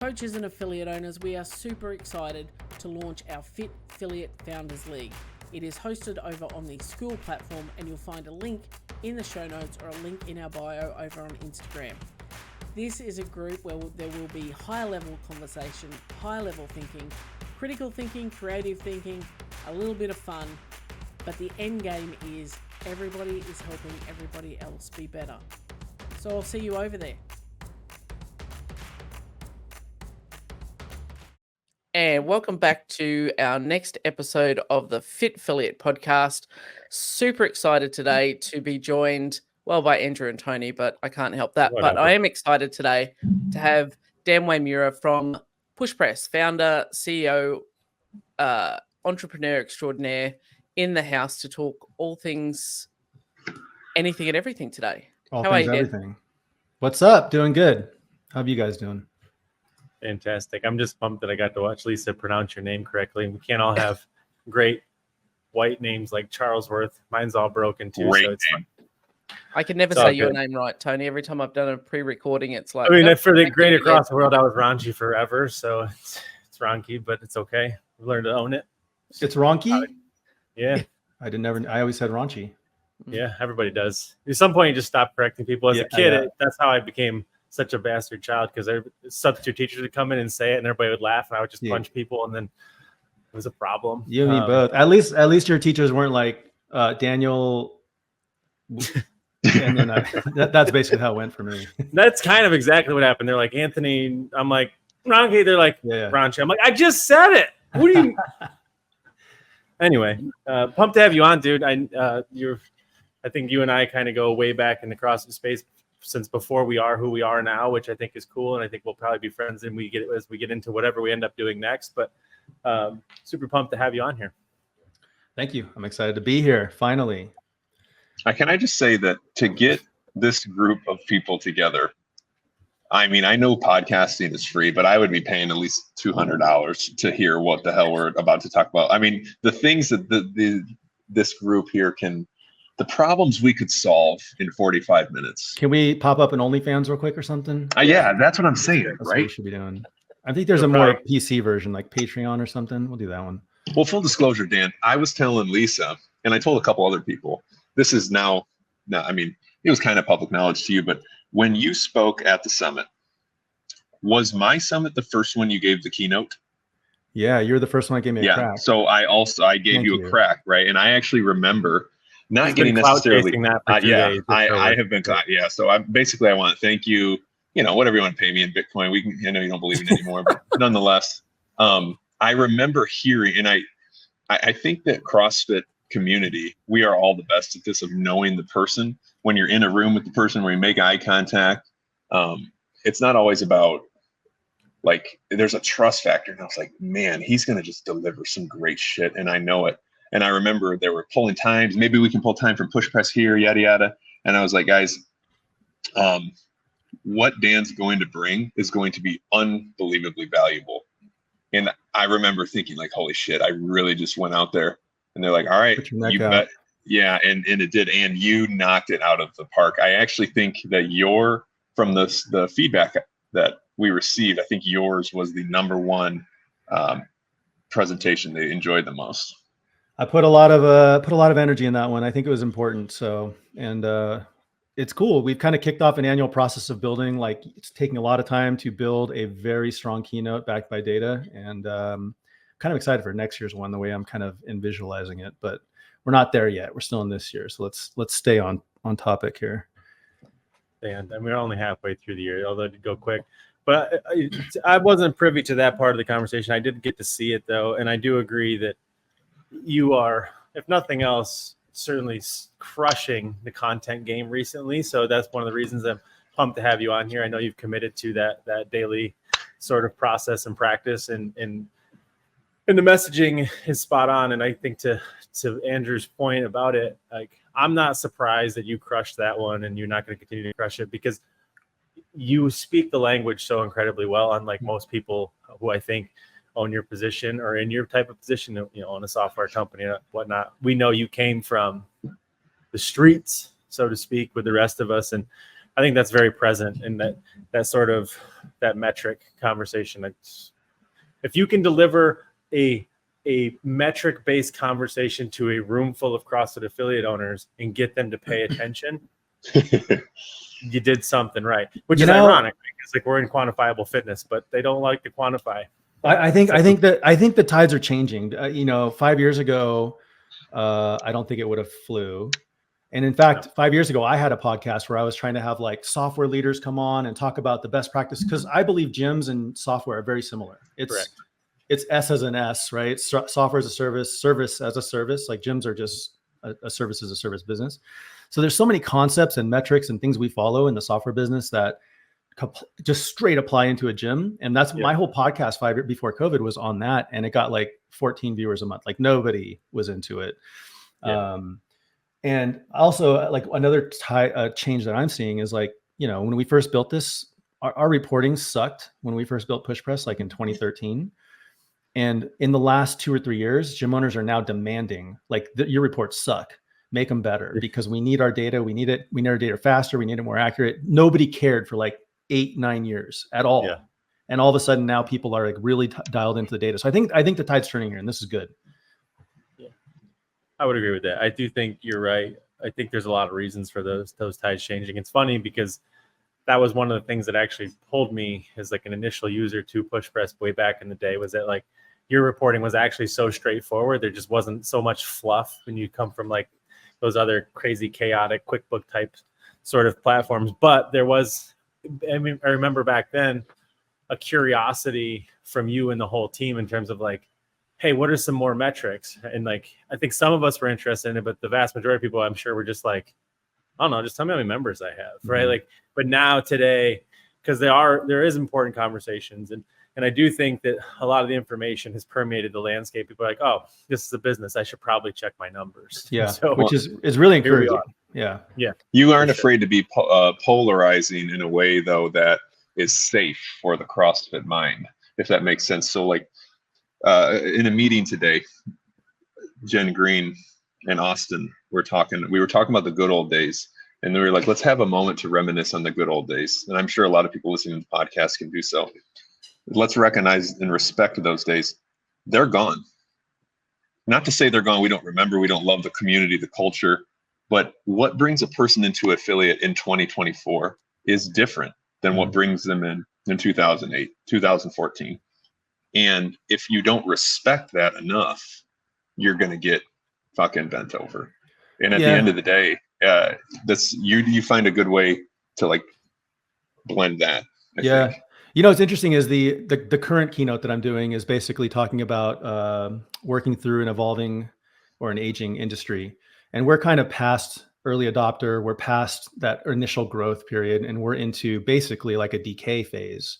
Coaches and affiliate owners, we are super excited to launch our Fit Affiliate Founders League. It is hosted over on the School platform, and you'll find a link in the show notes or a link in our bio over on Instagram. This is a group where there will be higher level conversation, higher level thinking, critical thinking, creative thinking, a little bit of fun, but the end game is everybody is helping everybody else be better. So I'll see you over there. And welcome back to our next episode of the Fit Affiliate podcast. Super excited today to be joined, well, by Andrew and Tony, but I can't help that. Whatever. But I am excited today to have Dan Uyemura from PushPress, founder, CEO, entrepreneur extraordinaire, in the house to talk all things, anything and everything today. All How things, are you, Dan? everything. What's up? Doing good. How are you guys doing? Fantastic. I'm just pumped that I got to watch Lisa pronounce your name correctly. We can't all have great white names like Charlesworth. Mine's all broken too. Great so it's name. I can never It's all say your good. name right, Tony. Every time I've done a pre-recording, it's like... I mean, nope, for the I great can't across get- the world, I was raunchy forever. So it's Ronky, but it's okay. We learned to own it. It's Ronky? Yeah. I always said raunchy. Yeah. Everybody does. At some point, you just stop correcting people. As Yeah, a kid, yeah. that's how I became such a bastard child, because substitute teachers would come in and say it and everybody would laugh and I would just Yeah. punch people, and then it was a problem. You and me both. At least your teachers weren't like Daniel. And then that's basically how it went for me. That's kind of exactly what happened. They're like, Anthony, I'm like, Ronky. They're like, Yeah. Ronchi. I'm like, I just said it. What do you? Anyway, pumped to have you on, dude. I think you and I kind of go way back in the CrossFit space since before we are who we are now, which I think is cool, and I think we'll probably be friends as we get into whatever we end up doing next. But super pumped to have you on here. Thank you. I'm excited to be here. Finally. Can I just say that to get this group of people together, I mean, I know podcasting is free, but I would be paying at least $200 to hear what the hell we're about to talk about. I mean, the things that this group here the problems we could solve in 45 minutes. Can we pop up an OnlyFans real quick or something? Yeah, that's what I'm saying, That's what we right? should be doing. I think there's a You'll more probably- PC version, like Patreon or something. We'll do that one. Well, full disclosure, Dan, I was telling Lisa, and I told a couple other people, this is now, I mean, it was kind of public knowledge to you, but when you spoke at the summit, was my summit the first one you gave the keynote? Yeah, you're the first one that gave me a Yeah. crack. So I gave Thank you you. a crack, right? And I actually remember not He's getting been cloud necessarily. chasing that for 2 Yeah, days. I have been. Yeah. So I want to thank you. You know, whatever you want to pay me in Bitcoin. I know you don't believe in it anymore, but nonetheless, I remember hearing, and I think that CrossFit community, we are all the best at this, of knowing the person. When you're in a room with the person, when you make eye contact, it's not always about, like, there's a trust factor. And I was like, man, he's going to just deliver some great shit. And I know it. And I remember they were pulling times. Maybe we can pull time from PushPress here, yada, yada. And I was like, guys, what Dan's going to bring is going to be unbelievably valuable. And I remember thinking, like, holy shit, I really just went out there. And they're like, all right, Put your neck you out. bet. Yeah, and it did. And you knocked it out of the park. I actually think that from the feedback that we received, I think yours was the number one presentation they enjoyed the most. I put a lot of energy in that one. I think it was important. So, and it's cool. We've kind of kicked off an annual process of building, like, it's taking a lot of time to build a very strong keynote backed by data, and kind of excited for next year's one, the way I'm kind of visualizing it, but we're not there yet. We're still in this year. So let's stay on topic here. And we're only halfway through the year, although it did go quick. But I wasn't privy to that part of the conversation. I did get to see it, though, and I do agree that you are, if nothing else, certainly crushing the content game recently. So that's one of the reasons I'm pumped to have you on here. I know you've committed to that daily sort of process and practice, and the messaging is spot on. And I think to Andrew's point about it, like, I'm not surprised that you crushed that one, and you're not going to continue to crush it, because you speak the language so incredibly well, unlike most people who I think own your position or in your type of position, you know, own a software company and whatnot. We know you came from the streets, so to speak, with the rest of us. And I think that's very present in that sort of that metric conversation. If you can deliver a metric based conversation to a room full of CrossFit affiliate owners and get them to pay attention, you did something right, which is ironic because like we're in quantifiable fitness, but they don't like to quantify. I think the tides are changing. 5 years ago, I don't think it would have flew. And in fact, 5 years ago, I had a podcast where I was trying to have like software leaders come on and talk about the best practice, because I believe gyms and software are very similar. It's S as an S, right? Software as a service as a service. Like gyms are just a service as a service business. So there's so many concepts and metrics and things we follow in the software business that just straight apply into a gym. And that's my whole podcast 5 years before COVID was on that. And it got like 14 viewers a month. Like nobody was into it. Yeah. And also like another change that I'm seeing is like, when we first built this, our reporting sucked when we first built PushPress, like in 2013. And in the last 2 or 3 years, gym owners are now demanding like your reports suck, make them better, because we need our data. We need our data faster. We need it more accurate. Nobody cared for like 8-9 years at all. Yeah. And all of a sudden now people are like really dialed into the data. So I think the tide's turning here, and this is good. I would agree with that. I do think you're right. I think there's a lot of reasons for those tides changing. It's funny because that was one of the things that actually pulled me as like an initial user to PushPress way back in the day, was that like your reporting was actually so straightforward. There just wasn't so much fluff when you come from like those other crazy, chaotic QuickBook type sort of platforms. But there was, I remember back then, a curiosity from you and the whole team in terms of like, hey, what are some more metrics? And like, I think some of us were interested in it, but the vast majority of people, I'm sure, were just like, I don't know, just tell me how many members I have, right? Like, but now today, because there is important conversations, and I do think that a lot of the information has permeated the landscape. People are like, oh, this is a business, I should probably check my numbers. Yeah, so, which is really encouraging. Yeah. You aren't afraid to be polarizing in a way though that is safe for the CrossFit mind, if that makes sense. So like, in a meeting today, Jen Green and Austin we were talking about the good old days, and they were like, let's have a moment to reminisce on the good old days. And I'm sure a lot of people listening to the podcast can do so. Let's recognize and respect those days. They're gone. Not to say they're gone, we don't remember, we don't love the community, the culture, but what brings a person into affiliate in 2024 is different than what brings them in 2008, 2014. And if you don't respect that enough, you're going to get fucking bent over. And at the end of the day, you find a good way to like blend that. I think. What's interesting is the current keynote that I'm doing is basically talking about working through an evolving or an aging industry. And we're kind of past early adopter. We're past that initial growth period, and we're into basically like a decay phase.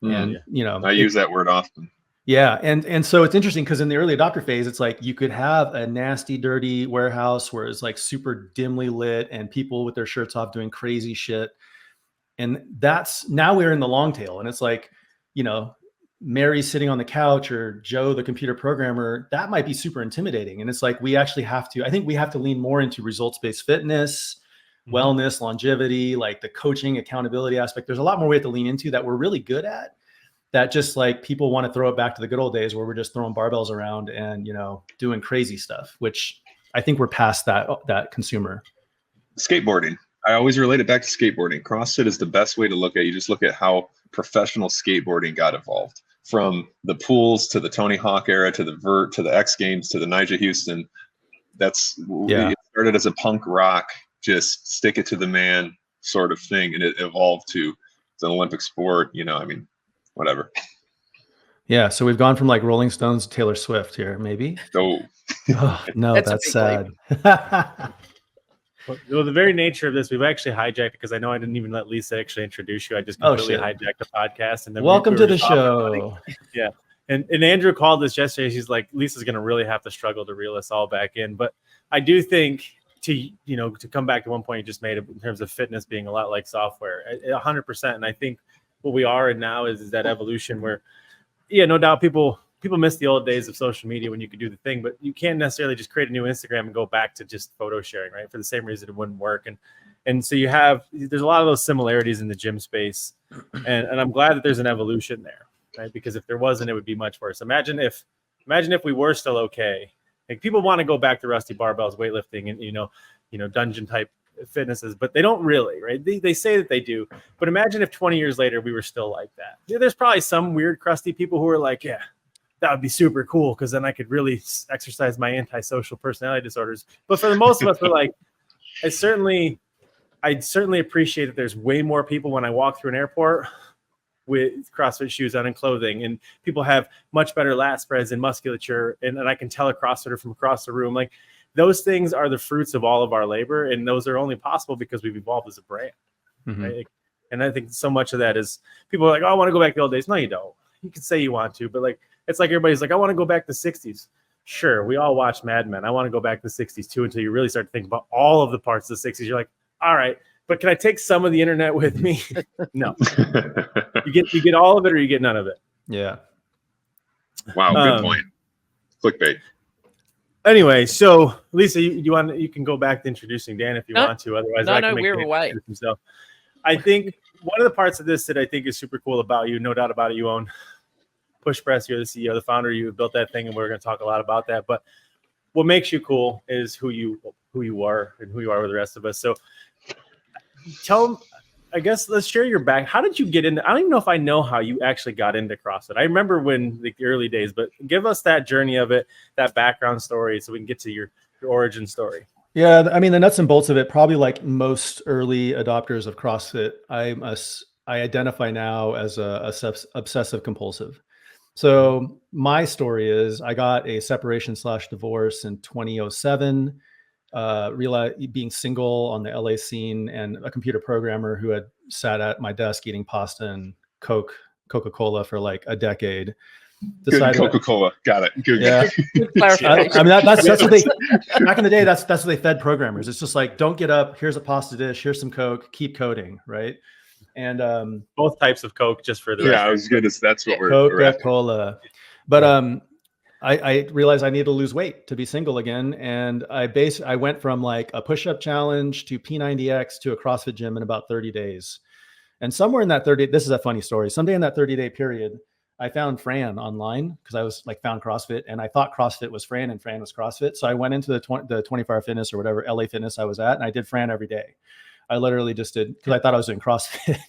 And I use that word often. Yeah, and so it's interesting because in the early adopter phase, it's like you could have a nasty, dirty warehouse where it's like super dimly lit and people with their shirts off doing crazy shit. And now we're in the long tail, and it's like, Mary's sitting on the couch or Joe, the computer programmer. That might be super intimidating. And it's like we actually have to lean more into results-based fitness, wellness, longevity, like the coaching, accountability aspect. There's a lot more we have to lean into that we're really good at. That just like people want to throw it back to the good old days where we're just throwing barbells around and, doing crazy stuff, which I think we're past that consumer. Skateboarding. I always relate it back to skateboarding. CrossFit is the best way to look at it. You just look at how professional skateboarding got evolved, from the pools to the Tony Hawk era, to the Vert, to the X Games, to the Nigel Houston. It started as a punk rock, just stick it to the man sort of thing. And it evolved to an Olympic sport, whatever. Yeah. So we've gone from like Rolling Stones to Taylor Swift here, maybe. Oh no, that's sad. Well, the very nature of this, we've actually hijacked, because I know I didn't even let Lisa actually introduce you. I just completely hijacked the podcast. And then welcome to the show. Yeah. And Andrew called us yesterday. He's like, Lisa's going to really have to struggle to reel us all back in. But I do think to come back to one point you just made in terms of fitness being a lot like software, 100%. And I think what we are in now is that evolution where, no doubt people miss the old days of social media when you could do the thing, but you can't necessarily just create a new Instagram and go back to just photo sharing, right? For the same reason it wouldn't work. And And so there's a lot of those similarities in the gym space, and I'm glad that there's an evolution there, right? Because if there wasn't, it would be much worse. Imagine if we were still okay. Like, people want to go back to rusty barbells, weightlifting, and dungeon type fitnesses, but they don't really, right? They say that they do, but imagine if 20 years later we were still like that. Yeah, there's probably some weird crusty people who are like, yeah, that would be super cool because then I could really exercise my antisocial personality disorders. But for the most of us, we're like, I'd certainly appreciate that there's way more people when I walk through an airport with CrossFit shoes on and clothing, and people have much better lat spreads and musculature, and I can tell a CrossFitter from across the room. Like, those things are the fruits of all of our labor, and those are only possible because we've evolved as a brand, right? And I think so much of that is people are like, oh, I want to go back to the old days. No, you don't. You can say you want to, but like, it's like everybody's like, I want to go back to the 60s. Sure, we all watch Mad Men. I want to go back to the 60s too, until you really start to think about all of the parts of the 60s. You're like, all right, but can I take some of the internet with me? No. You get all of it, or you get none of it. Yeah. Wow, good point. Clickbait. Anyway, so Lisa, you can go back to introducing Dan if you want to. Otherwise, I can make we're away. Himself. I think one of the parts of this that I think is super cool about you, no doubt about it, you own PushPress. You're the CEO, the founder. You built that thing, and we're going to talk a lot about that. But what makes you cool is who you are and who you are with the rest of us. So I guess let's share your back. How did you get into? I don't even know if I know how you actually got into CrossFit. I remember when the early days, but give us that journey of it, that background story, so we can get to your origin story. Yeah, I mean, the nuts and bolts of it, probably like most early adopters of CrossFit, I identify now as a obsessive compulsive. So my story is I got a separation/divorce in 2007. Realized being single on the LA scene, and a computer programmer who had sat at my desk eating pasta and Coca-Cola for like a decade. Good Coca-Cola. Got it. Good. Yeah. I mean, that's what they, back in the day, that's what they fed programmers. It's just like, don't get up. Here's a pasta dish. Here's some Coke. Keep coding. Right. And both types of Coke, just for the yeah, I was good. That's what we're Coca-Cola. But I realized I needed to lose weight to be single again. And I went from like a push-up challenge to P90X to a CrossFit gym in about 30 days. And somewhere in that 30, this is a funny story. Someday in that 30-day period, I found Fran online because I was like found CrossFit, and I thought CrossFit was Fran and Fran was CrossFit. So I went into the 24-hour fitness or whatever LA fitness I was at, and I did Fran every day. I literally just did, because I thought I was doing CrossFit.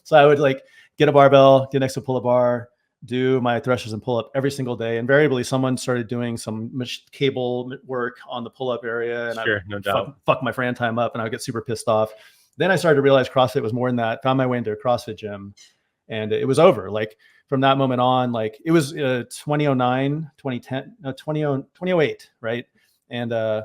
So I would like get a barbell, get next to pull-up bar, do my thrusters and pull-up every single day. Invariably, someone started doing some cable work on the pull-up area, and sure, no doubt, fuck my Fran time up, and I would get super pissed off. Then I started to realize CrossFit was more than that. Found my way into a CrossFit gym, and it was over. Like from that moment on, like it was 2009, 2010, no, 2008, right? And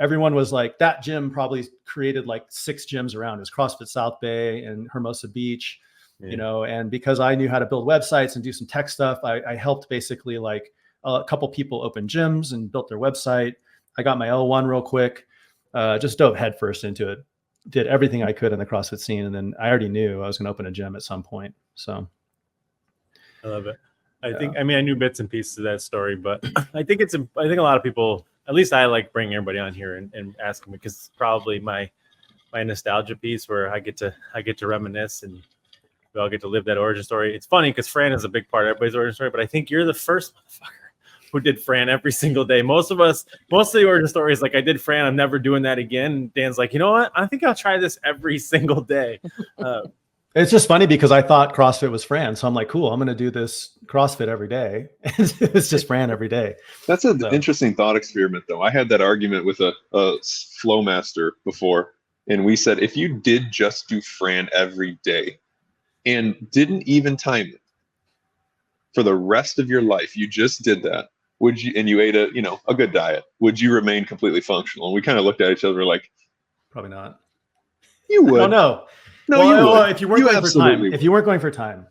everyone was like, that gym probably created like 6 gyms around. It was CrossFit South Bay and Hermosa Beach, you know, and because I knew how to build websites and do some tech stuff, I helped basically like a couple people open gyms and built their website. I got my L1 real quick, just dove headfirst into it, did everything I could in the CrossFit scene. And then I already knew I was going to open a gym at some point. So I love it. I think, I mean, I knew bits and pieces of that story, but I think a lot of people, at least I like bringing everybody on here and asking, because it's probably my nostalgia piece where I get to reminisce, and we all get to live that origin story. It's funny because Fran is a big part of everybody's origin story, but I think you're the first motherfucker who did Fran every single day. Most of the origin stories, like, I did Fran, I'm never doing that again. And Dan's like, you know what? I think I'll try this every single day. It's just funny because I thought CrossFit was Fran. So I'm like, cool, I'm going to do this CrossFit every day. It's just Fran every day. That's an interesting thought experiment, though. I had that argument with a flow master before. And we said, if you did just do Fran every day and didn't even time it for the rest of your life, you just did that, would you, and you ate a good diet, would you remain completely functional? And we kind of looked at each other like, probably not. You would. Oh, no. No, well, you would. If you weren't going for time. If you weren't going for time.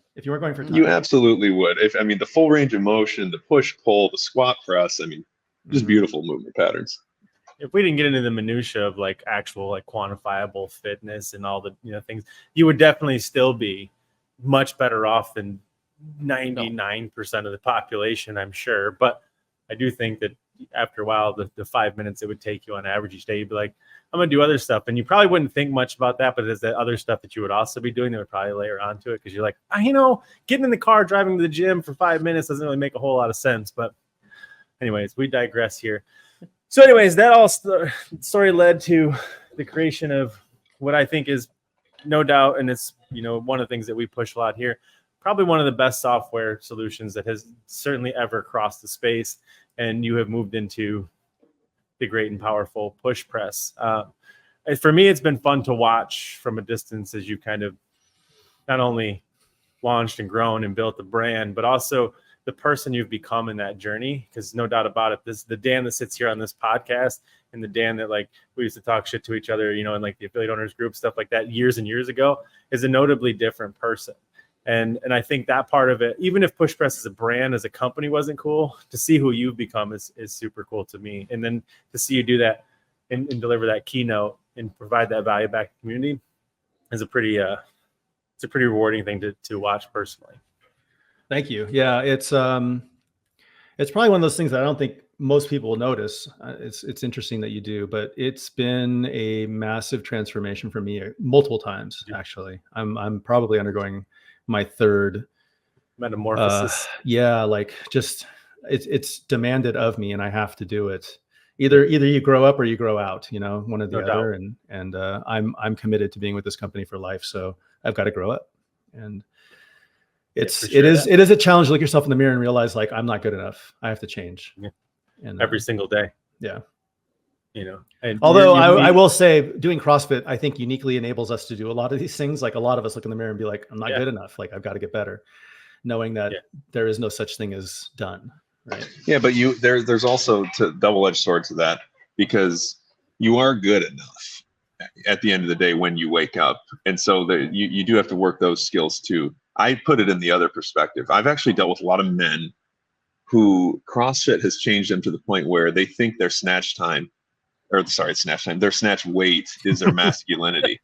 You absolutely would. The full range of motion, the push, pull, the squat press, just beautiful movement patterns. If we didn't get into the minutia of like actual like quantifiable fitness and all the things, you would definitely still be much better off than 99% of the population, I'm sure. But I do think that after a while, the 5 minutes it would take you on average each day, you'd be like, I'm going to do other stuff. And you probably wouldn't think much about that, but there's that other stuff that you would also be doing that would probably layer onto it. Cause you're like, getting in the car, driving to the gym for 5 minutes doesn't really make a whole lot of sense. But anyways, we digress here. So anyways, that all story led to the creation of what I think is no doubt, and it's, one of the things that we push a lot here, probably one of the best software solutions that has certainly ever crossed the space. And you have moved into the great and powerful PushPress. For me, it's been fun to watch from a distance as you kind of not only launched and grown and built the brand, but also the person you've become in that journey. Because no doubt about it, this the Dan that sits here on this podcast and the Dan that like we used to talk shit to each other, in like the affiliate owners group, stuff like that years and years ago, is a notably different person. And I think that part of it, even if PushPress as a brand, as a company wasn't cool, to see who you've become is super cool to me. And then to see you do that and deliver that keynote and provide that value back to the community is a pretty rewarding thing to watch personally. Thank you. Yeah, it's probably one of those things that I don't think most people will notice. It's interesting that you do, but it's been a massive transformation for me multiple times. Actually, I'm probably undergoing my third metamorphosis. Like just it's demanded of me, and I have to do it. Either you grow up or you grow out. One or the other. And I'm committed to being with this company for life, so I've got to grow up. And it is a challenge to look yourself in the mirror and realize like I'm not good enough. I have to change. Yeah. And every single day. Yeah. And although I will say doing CrossFit, I think uniquely enables us to do a lot of these things. Like a lot of us look in the mirror and be like, I'm not good enough. Like I've got to get better, knowing that there is no such thing as done. Right. Yeah. But there's also a double-edged sword to that, because you are good enough at the end of the day when you wake up. And so you do have to work those skills too. I put it in the other perspective. I've actually dealt with a lot of men who CrossFit has changed them to the point where they think their snatch weight is their masculinity.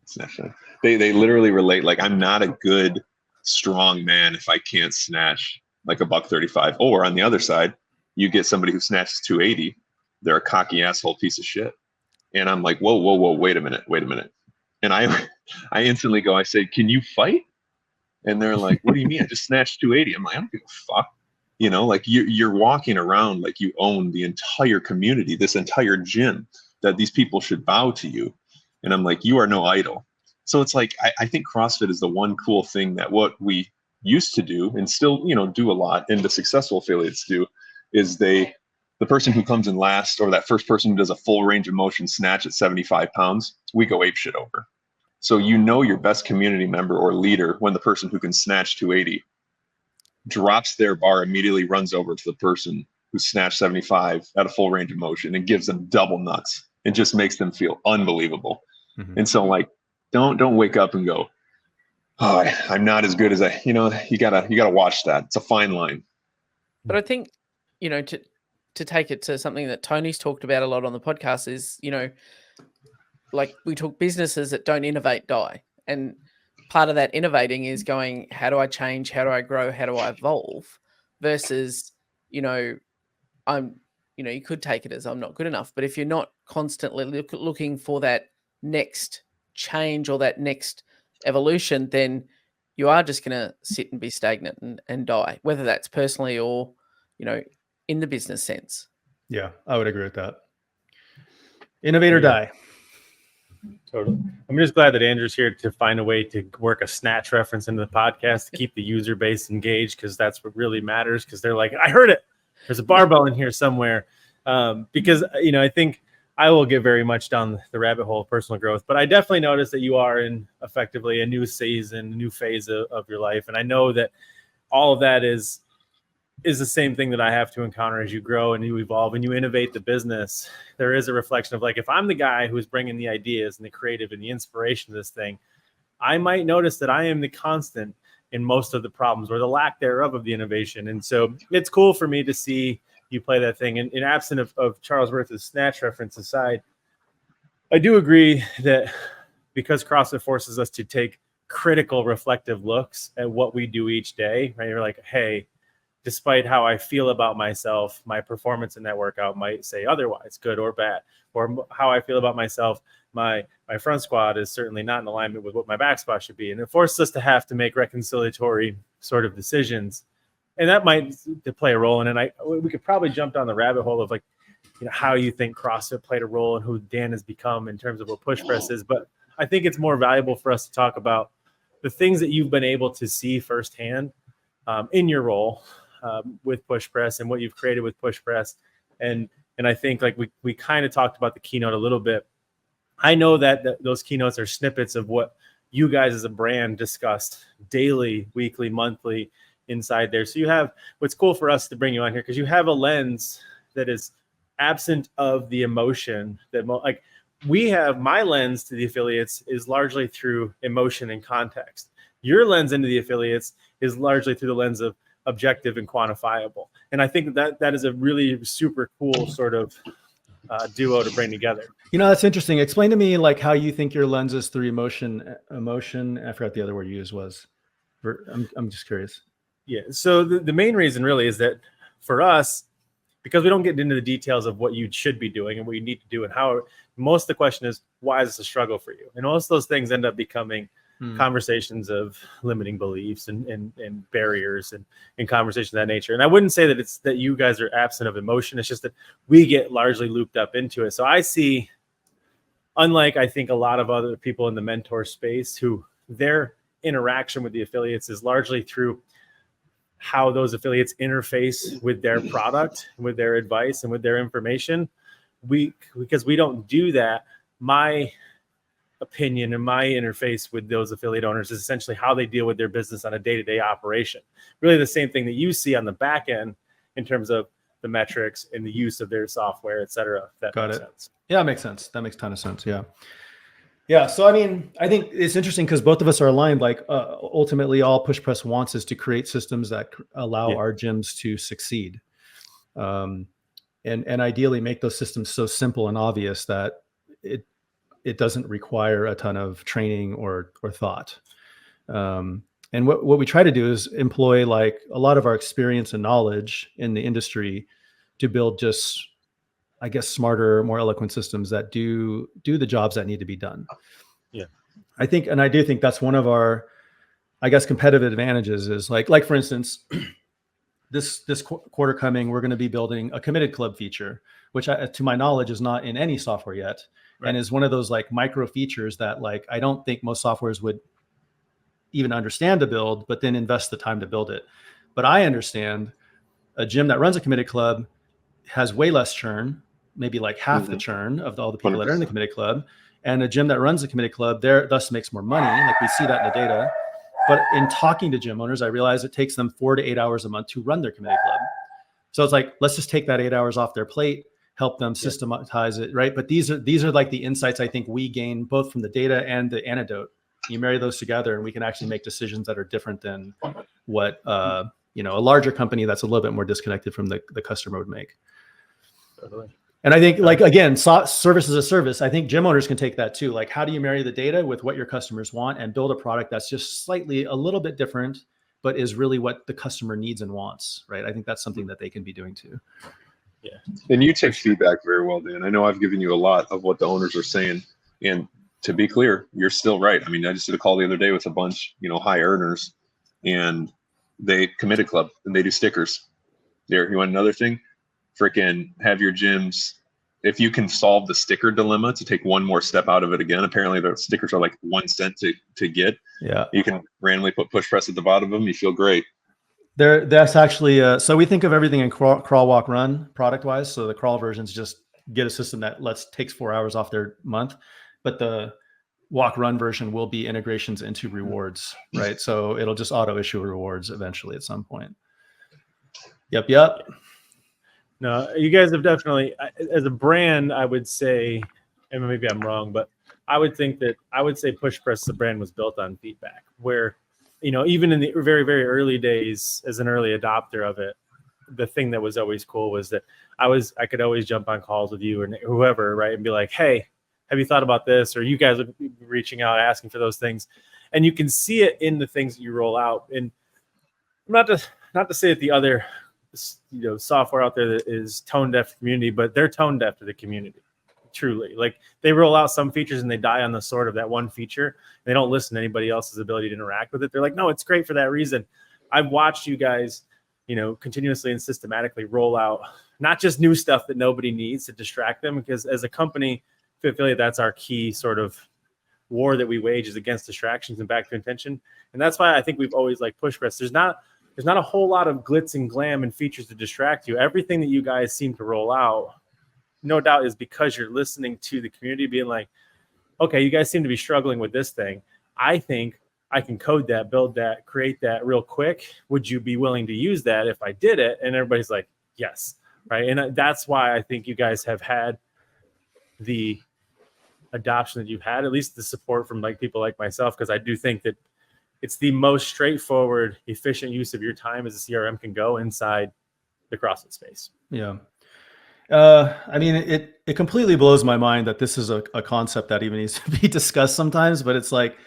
Snatch time. They literally relate, like, I'm not a good, strong man if I can't snatch like a $135. Or on the other side, you get somebody who snatches 280, they're a cocky asshole piece of shit. And I'm like, whoa, wait a minute. And I instantly I say, can you fight? And they're like, what do you mean? I just snatched 280. I'm like, I don't give a fuck. Like you're walking around like you own the entire community, this entire gym, that these people should bow to you. And I'm like, you are no idol. So it's like, I think CrossFit is the one cool thing that what we used to do and still, do a lot, and the successful affiliates do, is the person who comes in last, or that first person who does a full range of motion snatch at 75 pounds, we go ape shit over. So your best community member or leader when the person who can snatch 280 drops their bar, immediately runs over to the person who snatched 75 at a full range of motion and gives them double nuts and just makes them feel unbelievable. Mm-hmm. And so like, don't wake up and go, oh, I'm not as good as you gotta watch that. It's a fine line. But I think, to take it to something that Tony's talked about a lot on the podcast is, like we talk businesses that don't innovate die. And part of that innovating is going, how do I change? How do I grow? How do I evolve? Versus, you could take it as I'm not good enough. But if you're not constantly looking for that next change or that next evolution, then you are just going to sit and be stagnant and die, whether that's personally or, in the business sense. Yeah, I would agree with that. Innovate or die. Totally. I'm just glad that Andrew's here to find a way to work a snatch reference into the podcast to keep the user base engaged, because that's what really matters. Because they're like, I heard it. There's a barbell in here somewhere. Because, I think I will get very much down the rabbit hole of personal growth, but I definitely noticed that you are in effectively a new season, a new phase of your life. And I know that all of that is the same thing that I have to encounter as you grow and you evolve and you innovate the business. There is a reflection of like, if I'm the guy who's bringing the ideas and the creative and the inspiration to this thing, I might notice that I am the constant in most of the problems or the lack thereof of the innovation. And so it's cool for me to see you play that thing. And in absent of Charles Worth's snatch reference aside, I do agree that because CrossFit forces us to take critical reflective looks at what we do each day, right? You're like, hey, despite how I feel about myself, my performance in that workout might say otherwise, good or bad. Or how I feel about myself, my front squat is certainly not in alignment with what my back squat should be. And it forces us to have to make reconciliatory sort of decisions. And that might play a role in it. We could probably jump down the rabbit hole of like, how you think CrossFit played a role and who Dan has become in terms of what PushPress is. But I think it's more valuable for us to talk about the things that you've been able to see firsthand in your role with PushPress and what you've created with PushPress. And I think like we kind of talked about the keynote a little bit. I know that those keynotes are snippets of what you guys as a brand discussed daily, weekly, monthly inside there. So you have, what's cool for us to bring you on here, because you have a lens that is absent of the emotion that like we have. My lens to the affiliates is largely through emotion and context. Your lens into the affiliates is largely through the lens of objective and quantifiable. And I think that is a really super cool sort of duo to bring together. That's interesting. Explain to me like how you think your lens is through emotion. I forgot the other word you used was. I'm just curious. Yeah. So the main reason really is that for us, because we don't get into the details of what you should be doing and what you need to do and how, most of the question is, why is this a struggle for you? And most of those things end up becoming conversations of limiting beliefs and barriers and conversations of that nature. And I wouldn't say that it's that you guys are absent of emotion. It's just that we get largely looped up into it. So I see, unlike I think a lot of other people in the mentor space who their interaction with the affiliates is largely through how those affiliates interface with their product, with their advice, and with their information. Because we don't do that, my opinion and my interface with those affiliate owners is essentially how they deal with their business on a day-to-day operation. Really the same thing that you see on the back end in terms of the metrics and the use of their software, et cetera. That Got makes it. sense. Yeah, it makes sense. That makes a ton of sense. Yeah. Yeah. So, I mean, I think it's interesting because both of us are aligned. Like ultimately all PushPress wants is to create systems that allow our gyms to succeed. And ideally make those systems so simple and obvious that it doesn't require a ton of training or thought. And what we try to do is employ like a lot of our experience and knowledge in the industry to build just, I guess, smarter, more eloquent systems that do the jobs that need to be done. Yeah. I do think that's one of our, I guess, competitive advantages is like for instance, this quarter coming, we're going to be building a committed club feature, which to my knowledge is not in any software yet. Right. And is one of those like micro features that like, I don't think most softwares would even understand to build, but then invest the time to build it. But I understand a gym that runs a committed club has way less churn, maybe like half the churn of all the people 100%. That are in the committed club. And a gym that runs a committed club thus makes more money. Like we see that in the data. But in talking to gym owners, I realize it takes them 4 to 8 hours a month to run their committed club. So it's like, let's just take that 8 hours off their plate, help them systematize it, right? But these are like the insights I think we gain both from the data and the anecdote. You marry those together and we can actually make decisions that are different than what a larger company that's a little bit more disconnected from the customer would make. Totally. And I think like, again, service as a service, I think gym owners can take that too. Like how do you marry the data with what your customers want and build a product that's just slightly a little bit different, but is really what the customer needs and wants, right? I think that's something that they can be doing too. Yeah. And you take feedback very well, Dan. I know I've given you a lot of what the owners are saying. And to be clear, you're still right. I mean, I just did a call the other day with a bunch, high earners, and they committed club and they do stickers. There, you want another thing? Freaking have your gyms, if you can solve the sticker dilemma to take one more step out of it again, apparently the stickers are like 1 cent to get. Yeah. You can randomly put PushPress at the bottom of them. You feel great. That's actually, so we think of everything in crawl, walk, run product wise. So the crawl versions just get a system that takes 4 hours off their month, but the walk run version will be integrations into rewards, right? So it'll just auto issue rewards eventually at some point. Yep. No, you guys have definitely, as a brand, I would say, and maybe I'm wrong, but I would say PushPress, the brand, was built on feedback where, even in the very, very early days as an early adopter of it, the thing that was always cool was that I could always jump on calls with you and whoever, right? And be like, hey, have you thought about this? Or you guys would be reaching out, asking for those things. And you can see it in the things that you roll out. And not to say that the other, software out there that is tone deaf to the community, but they're tone deaf to the community. Truly, like they roll out some features and they die on the sword of that one feature. They don't listen to anybody else's ability to interact with it. They're like, no, it's great for that reason. I've watched you guys, continuously and systematically roll out not just new stuff that nobody needs to distract them, because as a company, Fit Affiliate, that's our key sort of war that we wage is against distractions and back to intention. And that's why I think we've always liked PushPress. There's not a whole lot of glitz and glam and features to distract you. Everything that you guys seem to roll out, no doubt, is because you're listening to the community being like, okay, you guys seem to be struggling with this thing. I think I can code that, build that, create that real quick. Would you be willing to use that if I did it? And everybody's like, yes. Right. And that's why I think you guys have had the adoption that you've had, at least the support from like people like myself, because I do think that it's the most straightforward, efficient use of your time as a CRM can go inside the CrossFit space. Yeah. I mean, it completely blows my mind that this is a concept that even needs to be discussed sometimes, but it's like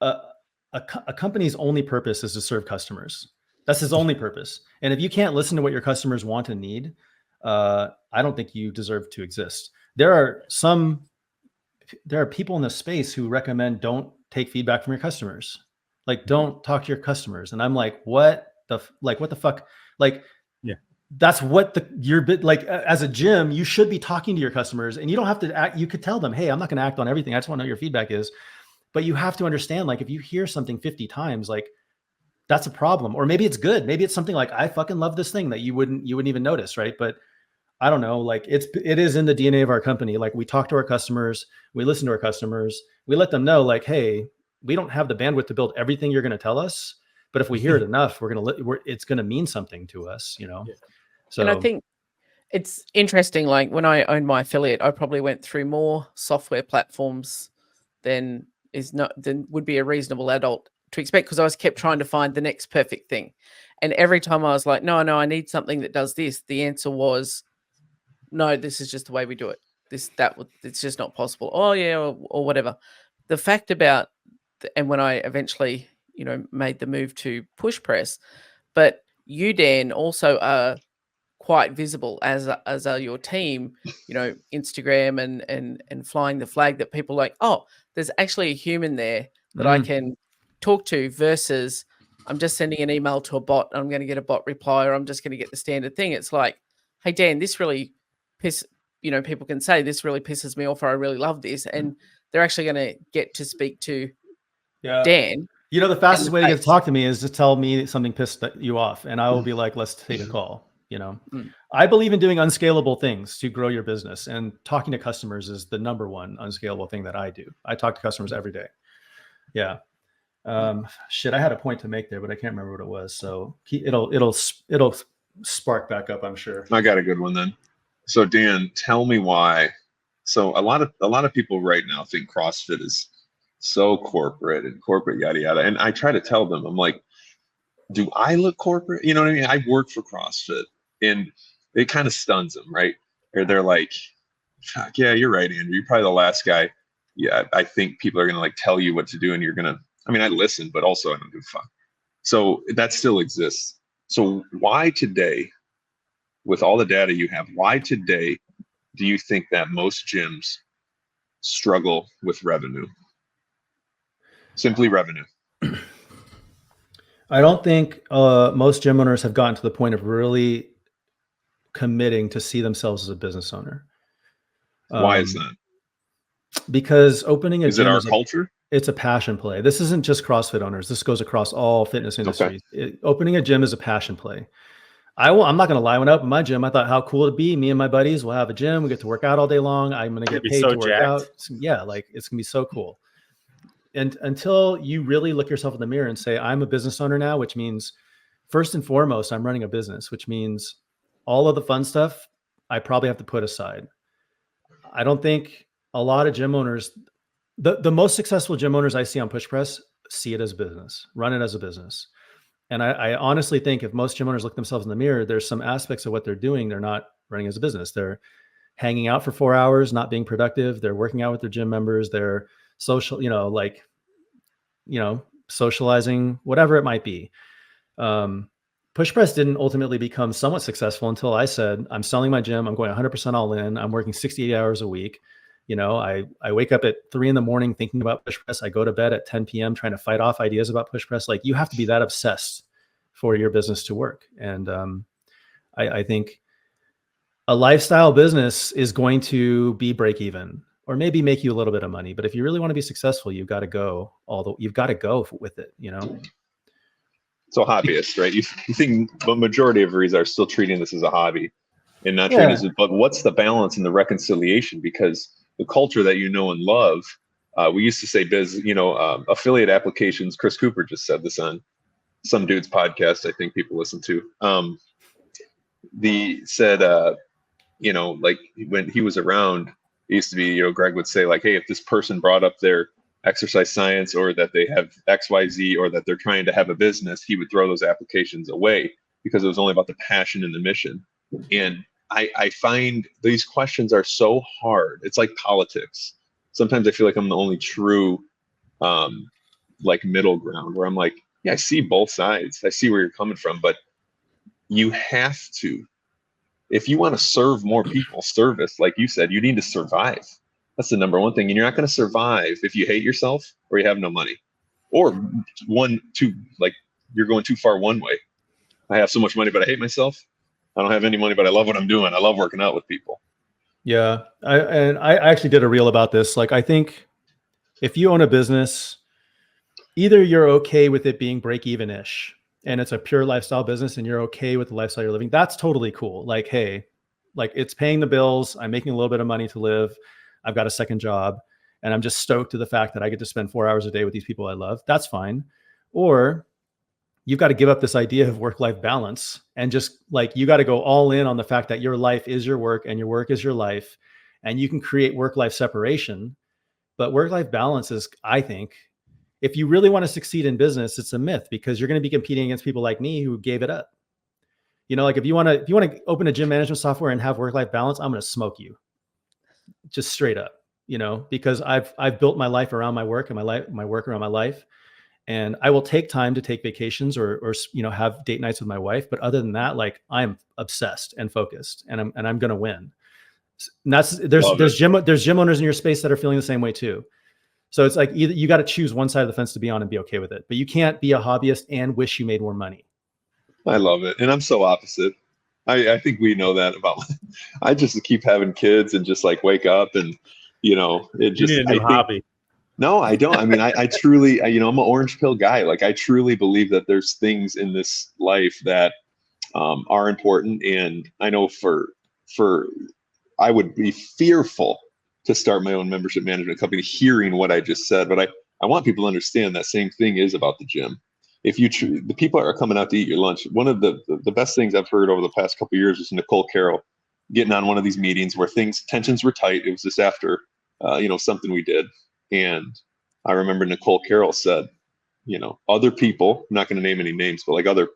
a company's only purpose is to serve customers. That's his only purpose. And if you can't listen to what your customers want and need, I don't think you deserve to exist. There are people in this space who recommend don't take feedback from your customers. Like, don't talk to your customers. And I'm like, what the fuck? Like, yeah. That's what your bit like as a gym, you should be talking to your customers, and you don't have to act. You could tell them, hey, I'm not going to act on everything. I just want to know what your feedback is. But you have to understand, like, if you hear something 50 times, like that's a problem. Or maybe it's good. Maybe it's something like, I fucking love this thing that you wouldn't even notice. Right. But I don't know, like it is in the DNA of our company. Like, we talk to our customers, we listen to our customers, we let them know, like, hey, we don't have the bandwidth to build everything you're going to tell us. But if we hear it enough, it's going to mean something to us, Yeah. So, and I think it's interesting. Like when I owned my affiliate, I probably went through more software platforms than would be a reasonable adult to expect, because I was kept trying to find the next perfect thing. And every time I was like, no, I need something that does this. The answer was, no, this is just the way we do it. It's just not possible. Oh yeah, or whatever. The fact about, and when I eventually, made the move to PushPress, but you, Dan, also are quite visible as are your team, Instagram and flying the flag, that people are like, oh, there's actually a human there that I can talk to, versus I'm just sending an email to a bot and I'm going to get a bot reply, or I'm just going to get the standard thing. It's like, hey, Dan, this really people can say this really pisses me off, or I really love this. And they're actually going to get to speak to Dan. The fastest way to get to talk to me is to tell me something pissed you off, and I will be like, let's take a call. I believe in doing unscalable things to grow your business, and talking to customers is the number one unscalable thing that I do. I talk to customers every day. Yeah. Shit, I had a point to make there, but I can't remember what it was. So it'll spark back up, I'm sure. I got a good one then. So Dan, tell me why. So a lot of people right now think CrossFit is so corporate and corporate yada yada. And I try to tell them, I'm like, do I look corporate? You know what I mean? I work for CrossFit, and it kind of stuns them, right? Or they're like, fuck, yeah, you're right, Andrew. You're probably the last guy. Yeah, I think people are going to like tell you what to do, and you're going to, I listen, but also I don't give a fuck. So that still exists. So why today, with all the data you have, why today do you think that most gyms struggle with revenue? Simply revenue. I don't think most gym owners have gotten to the point of really committing to see themselves as a business owner. Why is that? Because opening a is gym it our culture? It's a passion play. This isn't just CrossFit owners. This goes across all fitness industries. Okay. Opening a gym is a passion play. I'm not going to lie. When I opened my gym, I thought how cool it'd be. Me and my buddies will have a gym. We get to work out all day long. I'm going to get paid to work out. Yeah, like it's going to be so cool. And until you really look yourself in the mirror and say, I'm a business owner now, which means first and foremost, I'm running a business, which means all of the fun stuff I probably have to put aside. I don't think a lot of gym owners, the most successful gym owners I see on PushPress see it as business, run it as a business. And I honestly think if most gym owners look themselves in the mirror, there's some aspects of what they're doing they're not running as a business. They're hanging out for 4 hours, not being productive. They're working out with their gym members. They're social, socializing, whatever it might be. PushPress didn't ultimately become somewhat successful until I said, I'm selling my gym. I'm going 100% all in. I'm working 68 hours a week. You know, I wake up at 3 a.m. thinking about PushPress. I go to bed at 10 p.m. trying to fight off ideas about PushPress. Like, you have to be that obsessed for your business to work. And I think a lifestyle business is going to be break even, or maybe make you a little bit of money. But if you really want to be successful, you've got to go you've got to go with it, you know? So hobbyists, right? You think the majority of REs are still treating this as a hobby and not treating this, but what's the balance and the reconciliation? Because the culture that you know and love, we used to say affiliate applications. Chris Cooper just said this on some dude's podcast I think people listen to. Like when he was around, it used to be, Greg would say like, hey, if this person brought up their exercise science, or that they have XYZ, or that they're trying to have a business, he would throw those applications away because it was only about the passion and the mission. And I find these questions are so hard. It's like politics. Sometimes I feel like I'm the only true like middle ground, where I'm like, yeah, I see both sides. I see where you're coming from, but you have to, if you want to serve more people, service, like you said, you need to survive. That's the number one thing. And you're not going to survive if you hate yourself or you have no money, or like you're going too far one way. I have so much money, but I hate myself. I don't have any money, but I love what I'm doing. I love working out with people. Yeah. I actually did a reel about this. Like, I think if you own a business, either you're okay with it being break even-ish and it's a pure lifestyle business and you're okay with the lifestyle you're living, that's totally cool. Like, hey, like, it's paying the bills. I'm making a little bit of money to live. I've got a second job and I'm just stoked to the fact that I get to spend 4 hours a day with these people I love. That's fine. Or you've got to give up this idea of work-life balance and just like, you got to go all in on the fact that your life is your work and your work is your life, and you can create work-life separation. But work-life balance is, I think, if you really want to succeed in business, it's a myth, because you're going to be competing against people like me who gave it up. Like if you want to open a gym management software and have work-life balance, I'm going to smoke you. Just straight up, because I've built my life around my work and my work around my life. And I will take time to take vacations or have date nights with my wife. But other than that, like, I'm obsessed and focused, and I'm going to win. And there's gym owners in your space that are feeling the same way too. So it's like, either you got to choose one side of the fence to be on and be okay with it, but you can't be a hobbyist and wish you made more money. I love it. And I'm so opposite. I think we know that about I just keep having kids and just like wake up and, it just, you need a new hobby. No, I don't. I mean, I truly, I'm an orange pill guy. Like, I truly believe that there's things in this life that are important. And I know I would be fearful to start my own membership management company hearing what I just said. But I want people to understand that same thing is about the gym. If the people are coming out to eat your lunch, one of the best things I've heard over the past couple of years is Nicole Carroll getting on one of these meetings where tensions were tight. It was just after, something we did. And I remember Nicole Carroll said, other people, I'm not going to name any names, but like other,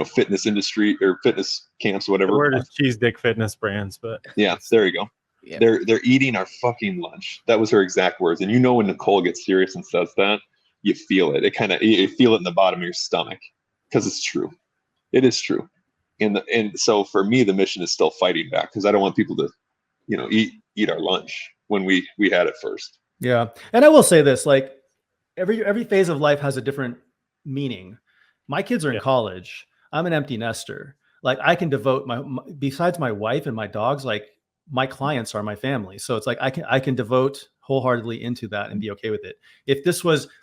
fitness industry or fitness camps, whatever. The word is cheese dick fitness brands, but yeah, there you go. Yeah. They're eating our fucking lunch. That was her exact words. And when Nicole gets serious and says that, you feel it. You feel it in the bottom of your stomach, because it's true. It is true. And so for me, the mission is still fighting back, because I don't want people to, eat our lunch when we had it first. Yeah. And I will say this, like, every phase of life has a different meaning. My kids are in college. I'm an empty nester. Like, I can devote besides my wife and my dogs, like, my clients are my family. So it's like, I can devote wholeheartedly into that and be okay with it.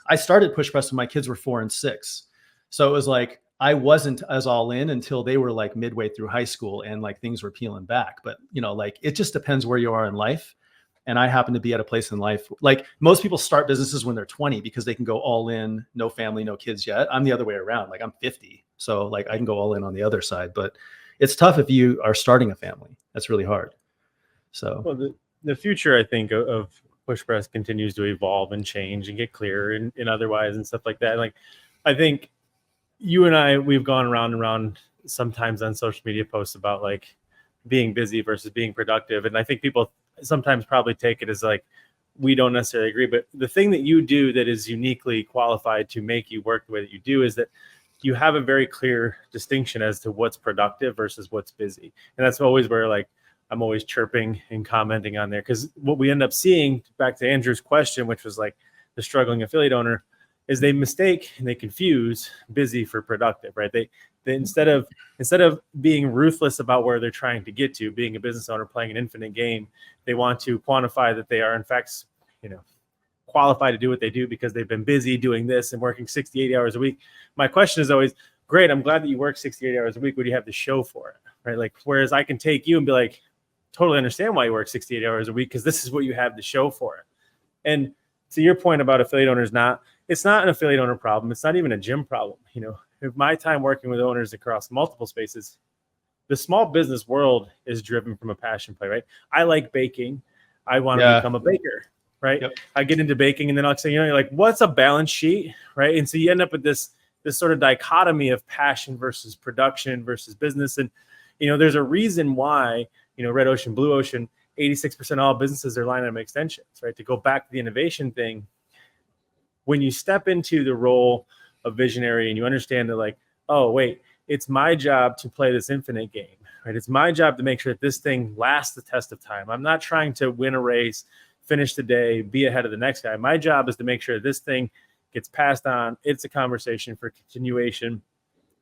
I started PushPress when my kids were 4 and 6. So it was like, I wasn't as all in until they were like midway through high school and like things were peeling back. But like, it just depends where you are in life. And I happen to be at a place in life, like most people start businesses when they're 20 because they can go all in, no family, no kids yet. I'm the other way around. Like, I'm 50. So like, I can go all in on the other side, but it's tough if you are starting a family. That's really hard. So the future, I think, of PushPress continues to evolve and change and get clearer and otherwise and stuff like that. Like, I think you and I, we've gone around and around sometimes on social media posts about like being busy versus being productive. And I think people sometimes probably take it as like, we don't necessarily agree. But the thing that you do that is uniquely qualified to make you work the way that you do is that you have a very clear distinction as to what's productive versus what's busy. And that's always where like I'm always chirping and commenting on there, because what we end up seeing, back to Andrew's question, which was like the struggling affiliate owner, is they mistake and they confuse busy for productive, right? They instead of being ruthless about where they're trying to get to, being a business owner playing an infinite game, they want to quantify that they are in fact, qualified to do what they do because they've been busy doing this and working 60, 80 hours a week. My question is always, great, I'm glad that you work 60, 80 hours a week. What do you have to show for it, right? Like, whereas I can take you and be like, totally understand why you work 68 hours a week, because this is what you have to show for it. And to your point about affiliate owners, it's not an affiliate owner problem. It's not even a gym problem. If my time working with owners across multiple spaces, the small business world is driven from a passion play, right? I like baking. I want to become a baker, right? Yep. I get into baking, and then I'll say, you're like, what's a balance sheet, right? And so you end up with this sort of dichotomy of passion versus production versus business. And, there's a reason why, red ocean, blue ocean, 86% of all businesses are line item extensions, right? To go back to the innovation thing, when you step into the role of visionary and you understand that, like, oh, wait, it's my job to play this infinite game, right? It's my job to make sure that this thing lasts the test of time. I'm not trying to win a race, finish the day, be ahead of the next guy. My job is to make sure this thing gets passed on. It's a conversation for continuation.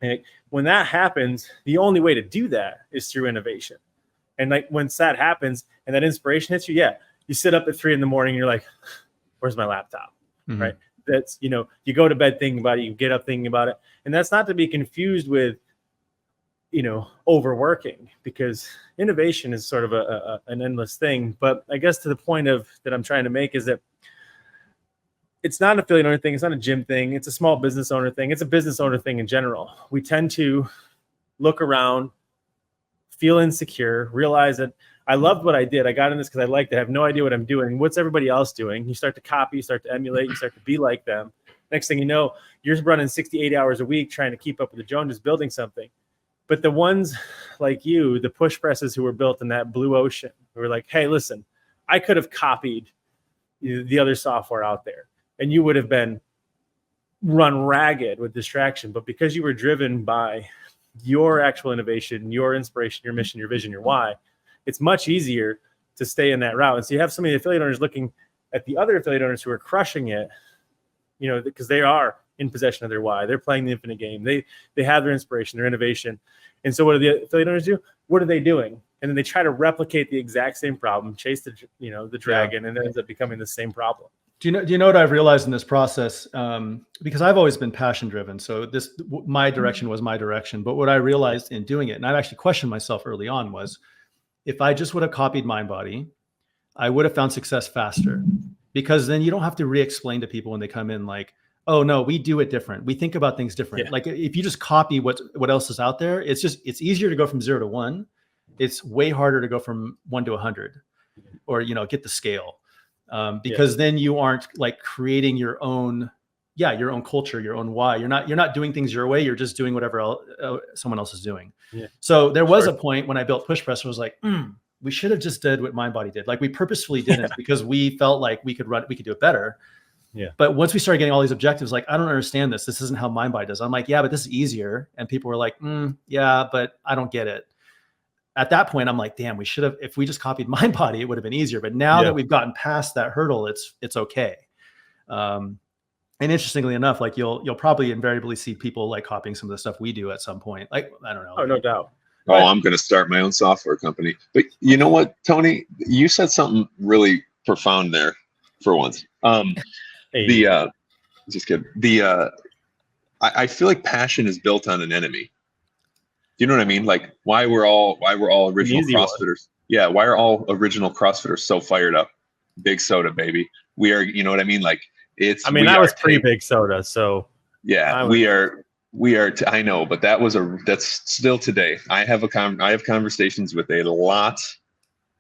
And when that happens, the only way to do that is through innovation. And like when that happens and that inspiration hits you, you sit up at 3 a.m. and you're like, where's my laptop, right? That's, you go to bed thinking about it, you get up thinking about it. And that's not to be confused with, overworking, because innovation is sort of an endless thing. But I guess to the point that I'm trying to make is that it's not an affiliate owner thing. It's not a gym thing. It's a small business owner thing. It's a business owner thing in general. We tend to look around, feel insecure, realize that I loved what I did. I got in this because I liked it. I have no idea what I'm doing. What's everybody else doing? You start to copy, you start to emulate, you start to be like them. Next thing you know, you're running 68 hours a week trying to keep up with the Joneses, building something. But the ones like you, the PushPresses who were built in that blue ocean, who were like, hey, listen, I could have copied the other software out there, and you would have been run ragged with distraction. But because you were driven by your actual innovation, your inspiration, your mission, your vision, your why, it's much easier to stay in that route. And so you have so many affiliate owners looking at the other affiliate owners who are crushing it, because they are in possession of their why. They're playing the infinite game. They have their inspiration, their innovation. And so what do the affiliate owners do? What are they doing? And then they try to replicate the exact same problem, chase the dragon, and it ends up becoming the same problem. Do you know what I've realized in this process? Because I've always been passion driven. So my direction was my direction. But what I realized in doing it, and I've actually questioned myself early on, was if I just would have copied MindBody, I would have found success faster, because then you don't have to re-explain to people when they come in like, oh no, we do it different. We think about things different. Yeah. Like if you just copy what else is out there, it's easier to go from 0 to 1. It's way harder to go from 1 to 100, or, get the scale. Because then you aren't like creating your own culture, your own why. You're not doing things your way. You're just doing whatever someone else is doing. Yeah. So there was a point when I built PushPress, I was like, we should have just did what MindBody did. Like we purposefully didn't because we felt like we could do it better. Yeah. But once we started getting all these objectives, like, I don't understand this. This isn't how MindBody does. I'm like, yeah, but this is easier. And people were like, yeah, but I don't get it. At that point, I'm like, damn, we should have, if we just copied MindBody, it would have been easier. But now that we've gotten past that hurdle, it's okay. And interestingly enough, like you'll probably invariably see people like copying some of the stuff we do at some point. Like, I don't know. Oh, no doubt. Oh, I'm going to start my own software company. But you know what, Tony, you said something really profound there for once. Just kidding. I feel like passion is built on an enemy. Do you know what I mean? Like why we're all original CrossFitters. Yeah. Why are all original CrossFitters so fired up? Big soda, baby. We are, you know what I mean? Like I was pre-big soda. So yeah, we are, I know, but that's still today. I have conversations with a lot,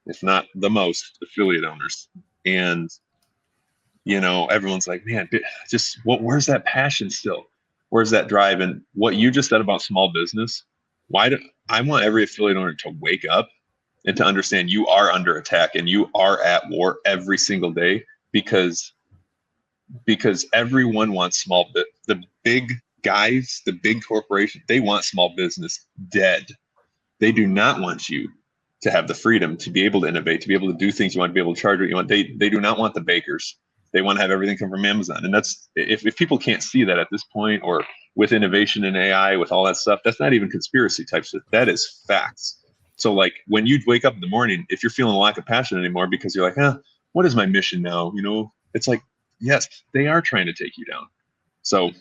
if not the most, affiliate owners. And, everyone's like, man, where's that passion still? Where's that drive? And what you just said about small business, I want every affiliate owner to wake up and to understand you are under attack and you are at war every single day because everyone wants the big guys, the big corporation, they want small business dead. They do not want you to have the freedom to be able to innovate, to be able to do things you want, to be able to charge what you want. They do not want the bakers. They want to have everything come from Amazon. And that's, if people can't see that at this point, or with innovation in AI, with all that stuff, that's not even conspiracy type stuff. That is facts. So like when you wake up in the morning, if you're feeling a lack of passion anymore because you're like, what is my mission now? You know, it's like, yes, they are trying to take you down. So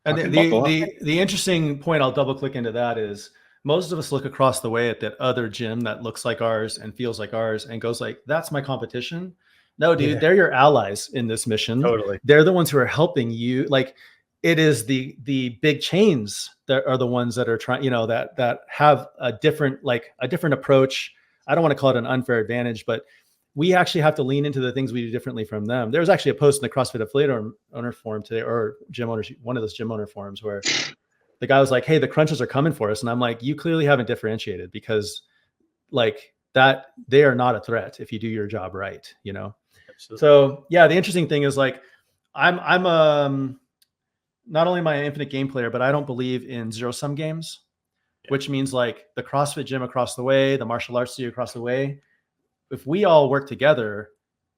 and the interesting point, I'll double click into that, is most of us look across the way at that other gym that looks like ours and feels like ours and goes like, that's my competition. No, dude, they're your allies in this mission. Totally. They're the ones who are helping you. Like, it is the big chains that are the ones that are trying, you know, that have a different approach. I don't want to call it an unfair advantage, but we actually have to lean into the things we do differently from them. There's actually a post in the CrossFit affiliate owner forum today, or gym owners, one of those gym owner forums, where the guy was like, hey, the crunches are coming for us. And I'm like, you clearly haven't differentiated, because like that, they are not a threat if you do your job right, you know? Absolutely. So yeah, the interesting thing is like, I'm not only am I an infinite game player, but I don't believe in zero sum games, which means like the CrossFit gym across the way, the martial arts studio across the way, if we all work together,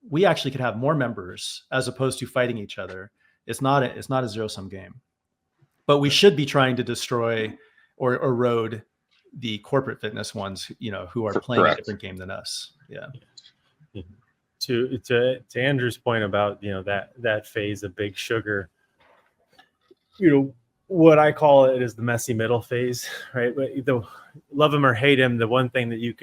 we actually could have more members as opposed to fighting each other. It's not a zero sum game, but we should be trying to destroy or erode the corporate fitness ones, you know, who are playing a different game than us. Yeah. To Andrew's point about, you know, that phase of Big Sugar, you know, what I call it is the messy middle phase, right? But love him or hate him, the one thing that you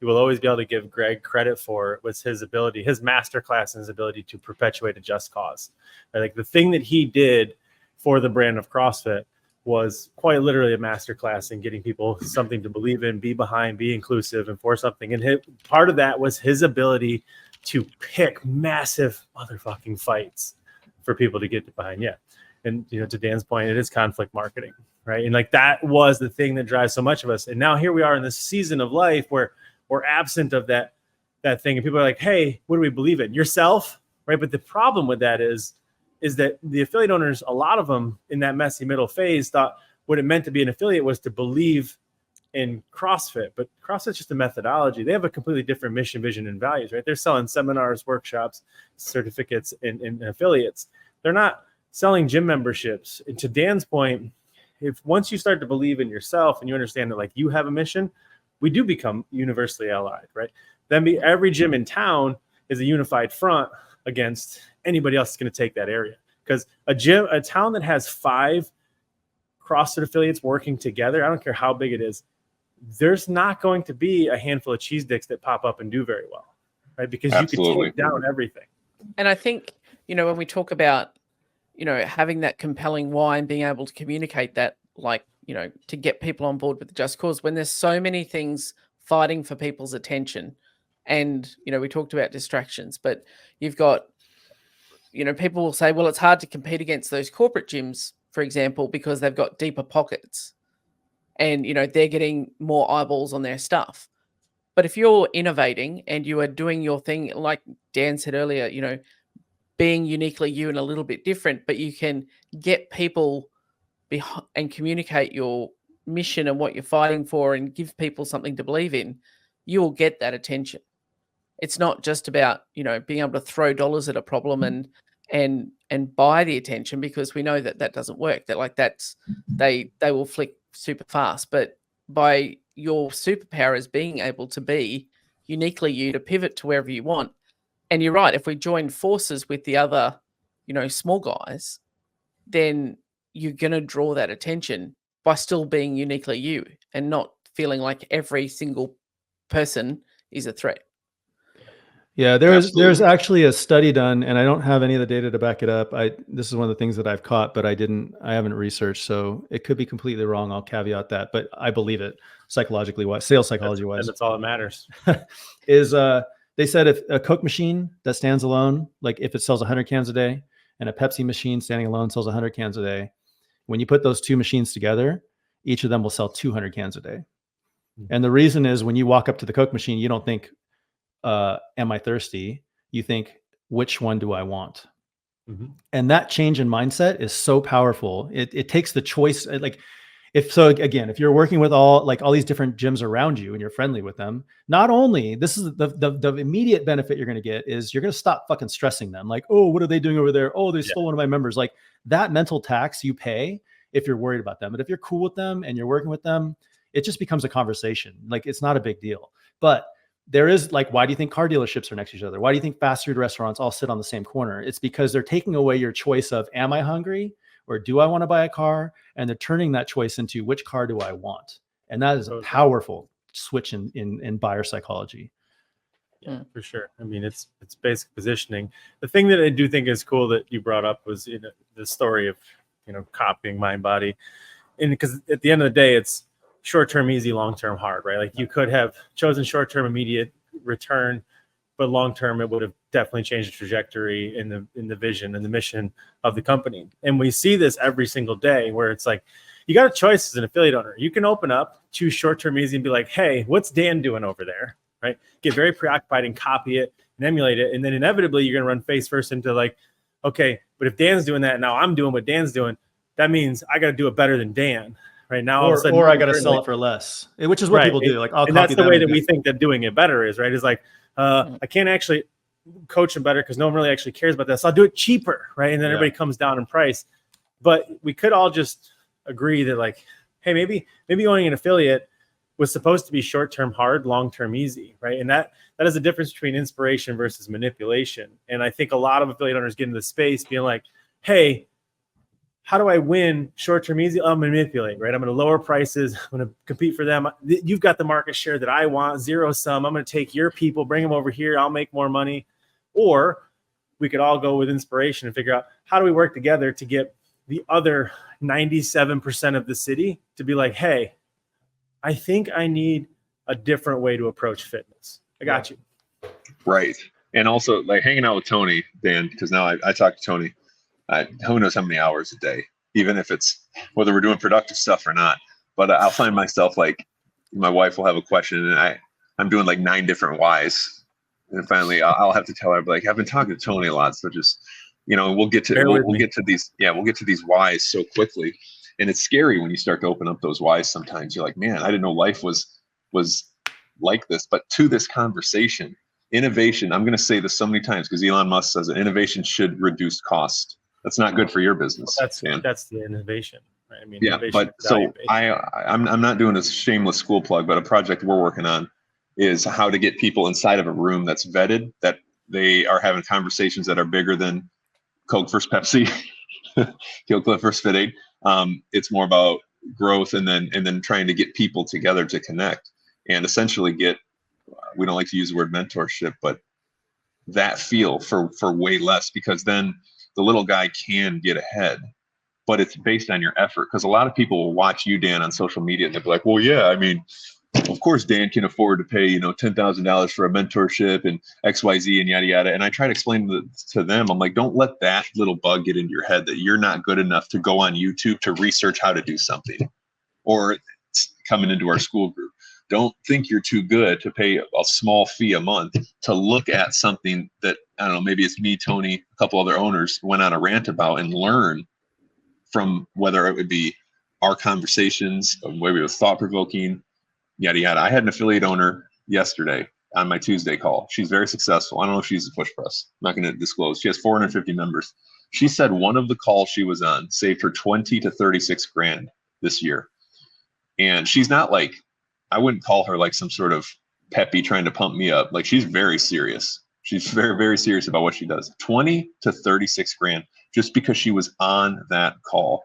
will always be able to give Greg credit for was his ability, his masterclass, and his ability to perpetuate a just cause. Right? Like the thing that he did for the brand of CrossFit was quite literally a masterclass in getting people something to believe in, be behind, be inclusive, and for something. And part of that was his ability to pick massive motherfucking fights for people to get behind. Yeah. And, you know, to Dan's point, it is conflict marketing, right? And like that was the thing that drives so much of us. And now here we are in this season of life where we're absent of that thing. And people are like, hey, what do we believe in? Yourself, right? But the problem with that is that the affiliate owners, a lot of them in that messy middle phase, thought what it meant to be an affiliate was to believe in CrossFit. But CrossFit's just a methodology. They have a completely different mission, vision, and values, right? They're selling seminars, workshops, certificates, and affiliates. They're not selling gym memberships. And to Dan's point, if once you start to believe in yourself and you understand that like you have a mission, we do become universally allied, right? Then every gym in town is a unified front against anybody else that's going to take that area. Because a town that has 5 CrossFit affiliates working together, I don't care how big it is, there's not going to be a handful of cheese dicks that pop up and do very well, right? Because Absolutely. You could take down everything. And I think, you know, when we talk about, you know, having that compelling why and being able to communicate that, like, you know, to get people on board with the just cause, when there's so many things fighting for people's attention. And, you know, we talked about distractions, but you've got, you know, people will say, well, it's hard to compete against those corporate gyms, for example, because they've got deeper pockets and, you know, they're getting more eyeballs on their stuff. But if you're innovating and you are doing your thing, like Dan said earlier, you know, being uniquely you and a little bit different, but you can get people and communicate your mission and what you're fighting for and give people something to believe in, you will get that attention. It's not just about, you know, being able to throw dollars at a problem and buy the attention, because we know that doesn't work. That like they will flick super fast. But by your superpower is being able to be uniquely you, to pivot to wherever you want. And you're right, if we join forces with the other, you know, small guys, then you're going to draw that attention by still being uniquely you and not feeling like every single person is a threat. Yeah, there's actually a study done, and I don't have any of the data to back it up. This is one of the things that I've caught, but I haven't researched, so it could be completely wrong. I'll caveat that, but I believe it psychologically wise, sales psychology wise. And that's all that matters. Is they said if a Coke machine that stands alone, like if it sells 100 cans a day, and a Pepsi machine standing alone sells 100 cans a day, when you put those two machines together, each of them will sell 200 cans a day. And the reason is when you walk up to the Coke machine, you don't think, am I thirsty? You think, which one do I want? And that change in mindset is so powerful. It takes the choice. Like if you're working with all these different gyms around you and you're friendly with them, not only this is the immediate benefit you're going to get is you're going to stop fucking stressing them. Like, oh, what are they doing over there? Oh, they stole one of my members. Like that mental tax you pay if you're worried about them. But if you're cool with them and you're working with them, it just becomes a conversation. Like it's not a big deal. But there is why do you think car dealerships are next to each other? Why do you think fast food restaurants all sit on the same corner? It's because they're taking away your choice of, am I hungry or do I want to buy a car? And they're turning that choice into, which car do I want? And that is a powerful switch in buyer psychology. Yeah, for sure. I mean, it's basic positioning. The thing that I do think is cool that you brought up was the story of, copying MindBody. And because at the end of the day, it's short-term easy, long-term hard, right? Like you could have chosen short-term immediate return, but long-term it would have definitely changed the trajectory in the vision and the mission of the company. And we see this every single day where it's like, you got a choice as an affiliate owner. You can open up, choose short-term easy and be like, hey, what's Dan doing over there, right? Get very preoccupied and copy it and emulate it. And then inevitably you're going to run face first into like, okay, but if Dan's doing that, now I'm doing what Dan's doing. That means I got to do it better than Dan. Right now, or I got to sell it for less, which is what people do. Like, and that's the way that we think that doing it better is, right? Is like, I can't actually coach them better because no one really actually cares about this. So I'll do it cheaper, right? And then everybody comes down in price. But we could all just agree that, like, hey, maybe owning an affiliate was supposed to be short-term hard, long-term easy, right? And that is the difference between inspiration versus manipulation. And I think a lot of affiliate owners get into the space being like, hey, how do I win short-term easy? I'm going to manipulate, right? I'm going to lower prices. I'm going to compete for them. You've got the market share that I want, zero sum. I'm going to take your people, bring them over here. I'll make more money. Or we could all go with inspiration and figure out how do we work together to get the other 97% of the city to be like, hey, I think I need a different way to approach fitness. I got you. Right. And also like hanging out with Tony, Dan, because now I talk to Tony. Who knows how many hours a day, even if it's whether we're doing productive stuff or not. But I'll find myself like my wife will have a question and I'm doing like 9 different whys. And finally I'll have to tell her, like, I've been talking to Tony a lot. So just, we'll get to these whys so quickly. And it's scary when you start to open up those whys. Sometimes you're like, man, I didn't know life was like this. But to this conversation, innovation, I'm going to say this so many times because Elon Musk says that innovation should reduce cost. That's not good for your business. That's the innovation, right? I mean, yeah, but so I'm not doing a shameless school plug, but a project we're working on is how to get people inside of a room that's vetted, that they are having conversations that are bigger than Coke versus Pepsi, Kill Cliff versus Fit Aid. It's more about growth and then trying to get people together to connect and essentially get, we don't like to use the word mentorship, but that feel for way less, because then the little guy can get ahead, but it's based on your effort. Because a lot of people will watch you, Dan, on social media and they'll be like, well, yeah, I mean, of course Dan can afford to pay, $10,000 for a mentorship and XYZ and yada, yada. And I try to explain to them, I'm like, don't let that little bug get into your head that you're not good enough to go on YouTube to research how to do something, or coming into our school group. Don't think you're too good to pay a small fee a month to look at something that, I don't know, maybe it's me, Tony, a couple other owners went on a rant about and learn from, whether it would be our conversations, maybe it was thought-provoking, yada, yada. I had an affiliate owner yesterday on my Tuesday call. She's very successful. I don't know if she's a PushPress. I'm not going to disclose. She has 450 members. She said one of the calls she was on saved her 20 to 36 grand this year. And she's not like, I wouldn't call her like some sort of peppy trying to pump me up. Like, she's very serious. She's very, very serious about what she does. 20 to 36 grand just because she was on that call.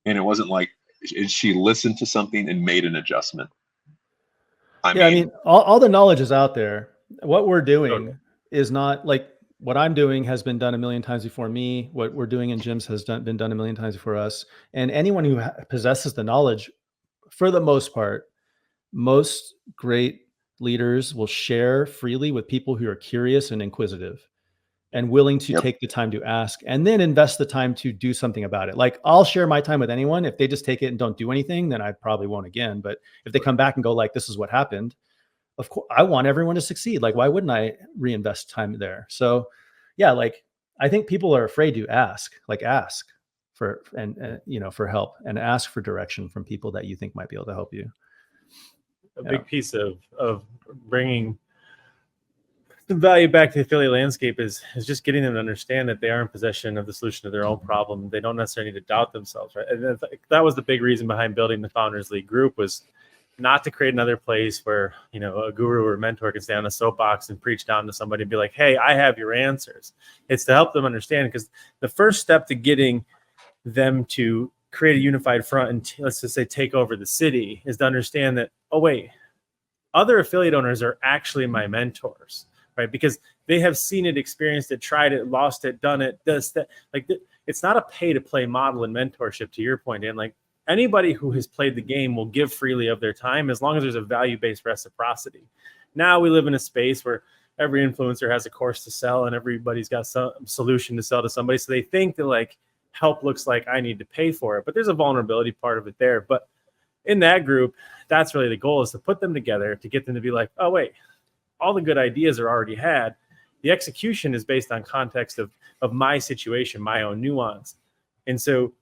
And it wasn't like she listened to something and made an adjustment. I mean, all the knowledge is out there. What we're doing is not like, what I'm doing has been done a million times before me. What we're doing in gyms has been done a million times before us. And anyone who possesses the knowledge, for the most part, most great leaders will share freely with people who are curious and inquisitive and willing to take the time to ask and then invest the time to do something about it. Like, I'll share my time with anyone. If they just take it and don't do anything, then I probably won't again. But if they come back and go like, this is what happened, of course, I want everyone to succeed. Like, why wouldn't I reinvest time there? So yeah, like, I think people are afraid to ask for, for help, and ask for direction from people that you think might be able to help you. A big piece of bringing the value back to the affiliate landscape is just getting them to understand that they are in possession of the solution to their own problem. They don't necessarily need to doubt themselves, right? And that was the big reason behind building the Founders League group, was not to create another place where, a guru or mentor can stay on a soapbox and preach down to somebody and be like, hey, I have your answers. It's to help them understand, because the first step to getting them to create a unified front and let's just say take over the city is to understand that, oh, wait, other affiliate owners are actually my mentors, right? Because they have seen it, experienced it, tried it, lost it, done it, this, that. Like, it's not a pay to play model in mentorship, to your point, Dan. Like, anybody who has played the game will give freely of their time as long as there's a value-based reciprocity. Now we live in a space where every influencer has a course to sell and everybody's got some solution to sell to somebody. So they think that, like, help looks like I need to pay for it, but there's a vulnerability part of it there. But in that group, that's really the goal, is to put them together, to get them to be like, oh, wait, all the good ideas are already had. The execution is based on context of my situation, my own nuance. And so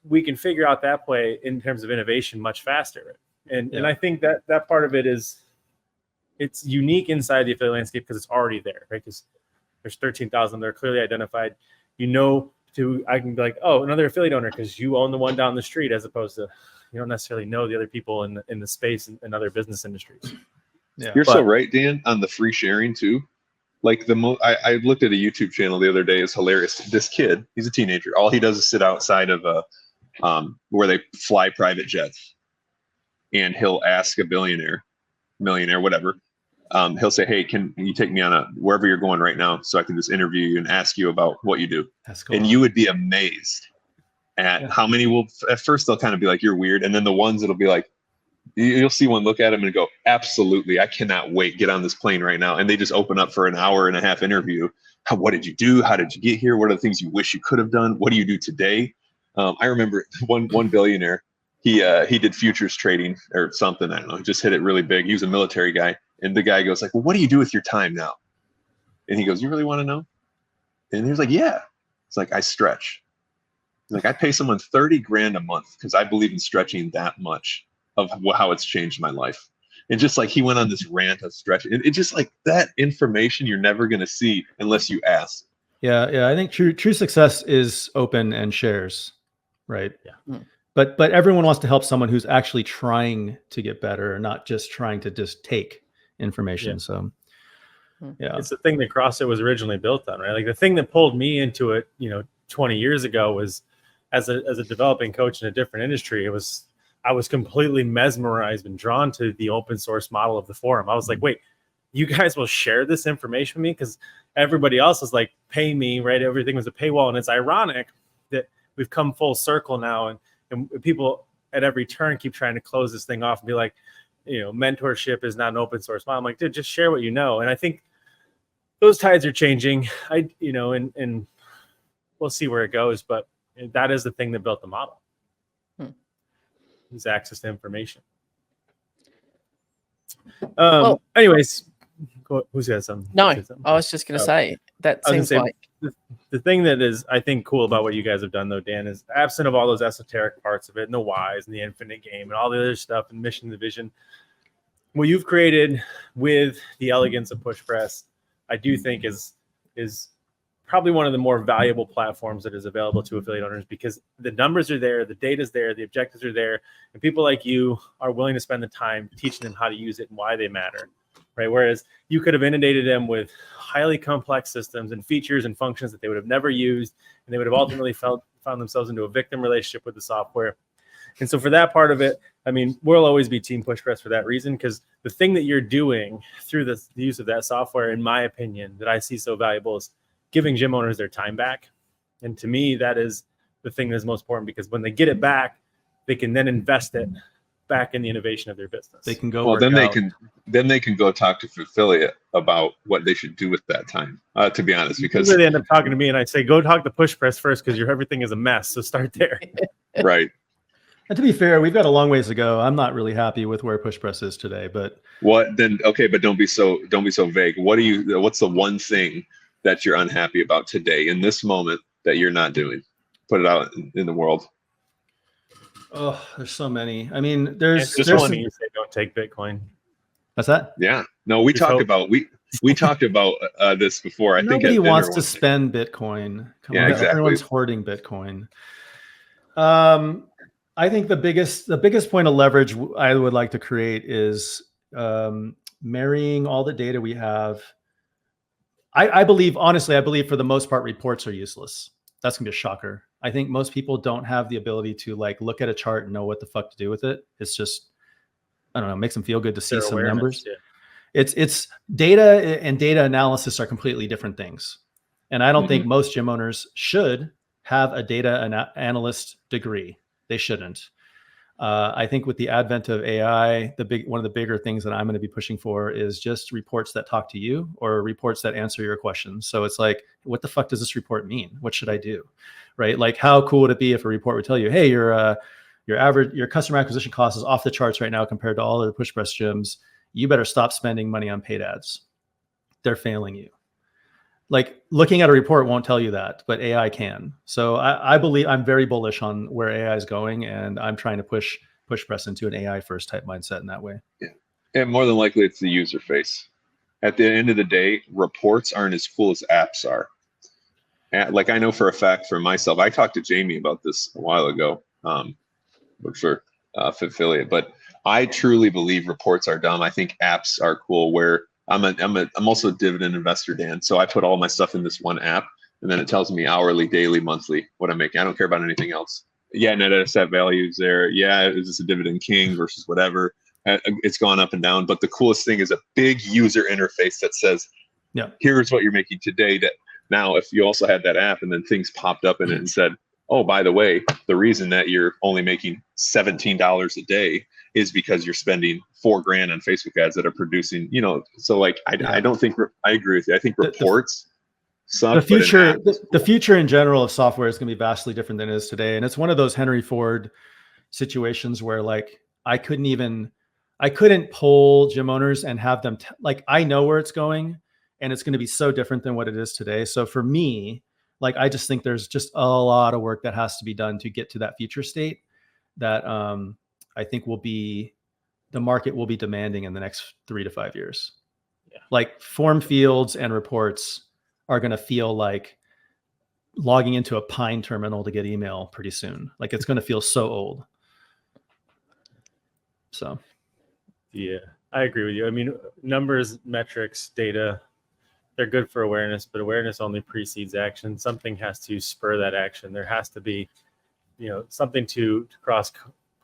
we can figure out that play in terms of innovation much faster. And I think that part of it is, it's unique inside the affiliate landscape because it's already there, right? Because there's 13,000 that are clearly identified. I can be like, oh, another affiliate owner, because you own the one down the street, as opposed to you don't necessarily know the other people in the space and other business industries. Yeah, You're so right, Dan, on the free sharing too. Like I looked at a YouTube channel the other day. It's hilarious. This kid, he's a teenager. All he does is sit outside of where they fly private jets, and he'll ask a millionaire, whatever. He'll say, hey, can you take me on wherever you're going right now, so I can just interview you and ask you about what you do? That's cool. And you would be amazed at how many will, at first they'll kind of be like, you're weird. And then the ones that'll be like, you'll see one look at him and go, absolutely, I cannot wait, get on this plane right now. And they just open up for an 1.5-hour interview. What did you do? How did you get here? What are the things you wish you could have done? What do you do today? I remember one billionaire, he did futures trading or something. I don't know. He just hit it really big. He was a military guy. And the guy goes like, well, what do you do with your time now? And he goes, you really want to know? And he was like, yeah. It's like, I stretch. He's like, I pay someone 30 grand a month because I believe in stretching that much of how it's changed my life. And just like, he went on this rant of stretching. It just like, that information you're never going to see unless you ask. Yeah. I think true success is open and shares, right? Yeah. But everyone wants to help someone who's actually trying to get better, not just trying to just take information. Yeah. So yeah, it's the thing that CrossFit was originally built on, right? Like, the thing that pulled me into it, 20 years ago, was as a developing coach in a different industry, I was completely mesmerized and drawn to the open source model of the forum. I was like, wait, you guys will share this information with me? Because everybody else is like, pay me, right? Everything was a paywall. And it's ironic that we've come full circle now, and people at every turn keep trying to close this thing off and be like, mentorship is not an open source model. I'm like, dude, just share what you know. And I think those tides are changing. And we'll see where it goes, but that is the thing that built the model. Is access to information. Anyways, who's got something? No, I was just going to say that seems like the thing that is, I think, cool about what you guys have done, though, Dan, is absent of all those esoteric parts of it, and the whys and the infinite game and all the other stuff and mission, the vision, what you've created with the elegance of PushPress, I do think is probably one of the more valuable platforms that is available to affiliate owners, because the numbers are there, the data's there, the objectives are there, and people like you are willing to spend the time teaching them how to use it and why they matter, right? Whereas you could have inundated them with highly complex systems and features and functions that they would have never used, and they would have ultimately found themselves into a victim relationship with the software. And so for that part of it, I mean, we'll always be Team PushPress for that reason, because the thing that you're doing through the use of that software, in my opinion, that I see so valuable, is giving gym owners their time back. And to me, that is the thing that is most important, because when they get it back, they can then invest it back in the innovation of their business. they can go. Well, then work they can go talk to affiliate about what they should do with that time. To be honest, because they end up talking to me, and I say, go talk to PushPress first, because everything is a mess. So start there. right. And to be fair, we've got a long ways to go. I'm not really happy with where PushPress is today, but What then? Okay, but don't be so vague. What's the one thing that you're unhappy about today in this moment that you're not doing? Put it out in the world. Oh, there's so many. I mean, there's Just there's one some, you say don't take Bitcoin. what's that? Yeah. No, we Just talked hope. about we talked about this before. I think Nobody at dinner wants to one day. spend Bitcoin. Come Yeah, on, exactly. everyone's hoarding Bitcoin. I think the biggest point of leverage I would like to create is marrying all the data we have. I believe, honestly, I believe for the most part, reports are useless. That's gonna be a shocker. I think most people don't have the ability to like look at a chart and know what the fuck to do with it. It's just, I don't know, makes them feel good to see Their some awareness, numbers. yeah. It's data and data analysis are completely different things. And I don't think most gym owners should have a data analyst degree. They shouldn't. I think with the advent of AI, one of the bigger things that I'm going to be pushing for is just reports that talk to you or reports that answer your questions. So it's like, what the fuck does this report mean? What should I do? Right? Like, how cool would it be if a report would tell you, hey, your customer acquisition cost is off the charts right now compared to all other PushPress gyms. You better stop spending money on paid ads. They're failing you. Like, looking at a report won't tell you that, but AI can. So I believe, I'm very bullish on where AI is going, and I'm trying to push PushPress into an AI first type mindset in that way. Yeah. And more than likely it's the user face. At the end of the day, reports aren't as cool as apps are. And like, I know for a fact for myself, I talked to Jamie about this a while ago, for Fit Affiliate, but I truly believe reports are dumb. I think apps are cool, where I'm also a dividend investor, Dan. So I put all my stuff in this one app, and then it tells me hourly, daily, monthly what I'm making. I don't care about anything else. Yeah, net asset values there. Yeah, is this a dividend king versus whatever? It's gone up and down. But the coolest thing is a big user interface that says, yeah, here's what you're making today. That now, if you also had that app and then things popped up in it and said, oh, by the way, the reason that you're only making $17 a day is because you're spending $4,000 on Facebook ads that are producing, so like, I don't think, I agree with you. I think reports suck. The future in general of software is going to be vastly different than it is today. And it's one of those Henry Ford situations where like, I couldn't poll gym owners and have them, like, I know where it's going, and it's going to be so different than what it is today. So for me, like, I just think there's just a lot of work that has to be done to get to that future state that I think the market will be demanding in the next 3 to 5 years. Yeah. Like, form fields and reports are going to feel like logging into a Pine terminal to get email pretty soon. Like, it's going to feel so old. So. Yeah, I agree with you. I mean, numbers, metrics, data, they're good for awareness, but awareness only precedes action. Something has to spur that action. There has to be, something to cross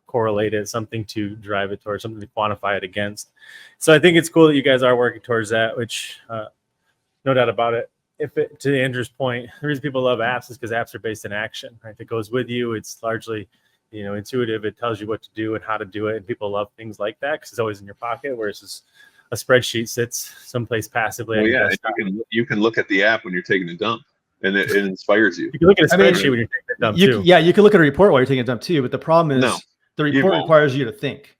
correlate it, something to drive it towards, something to quantify it against. So I think it's cool that you guys are working towards that, which no doubt about it. To Andrew's point, the reason people love apps is because apps are based in action, right? It goes with you. It's largely, intuitive. It tells you what to do and how to do it. And people love things like that because it's always in your pocket, whereas a spreadsheet sits someplace passively. Well, yeah, you can look at the app when you're taking a dump, and it inspires you. You can look at a spreadsheet when you're taking a dump too. Yeah, you can look at a report while you're taking a dump too, but the problem is the report requires you to think.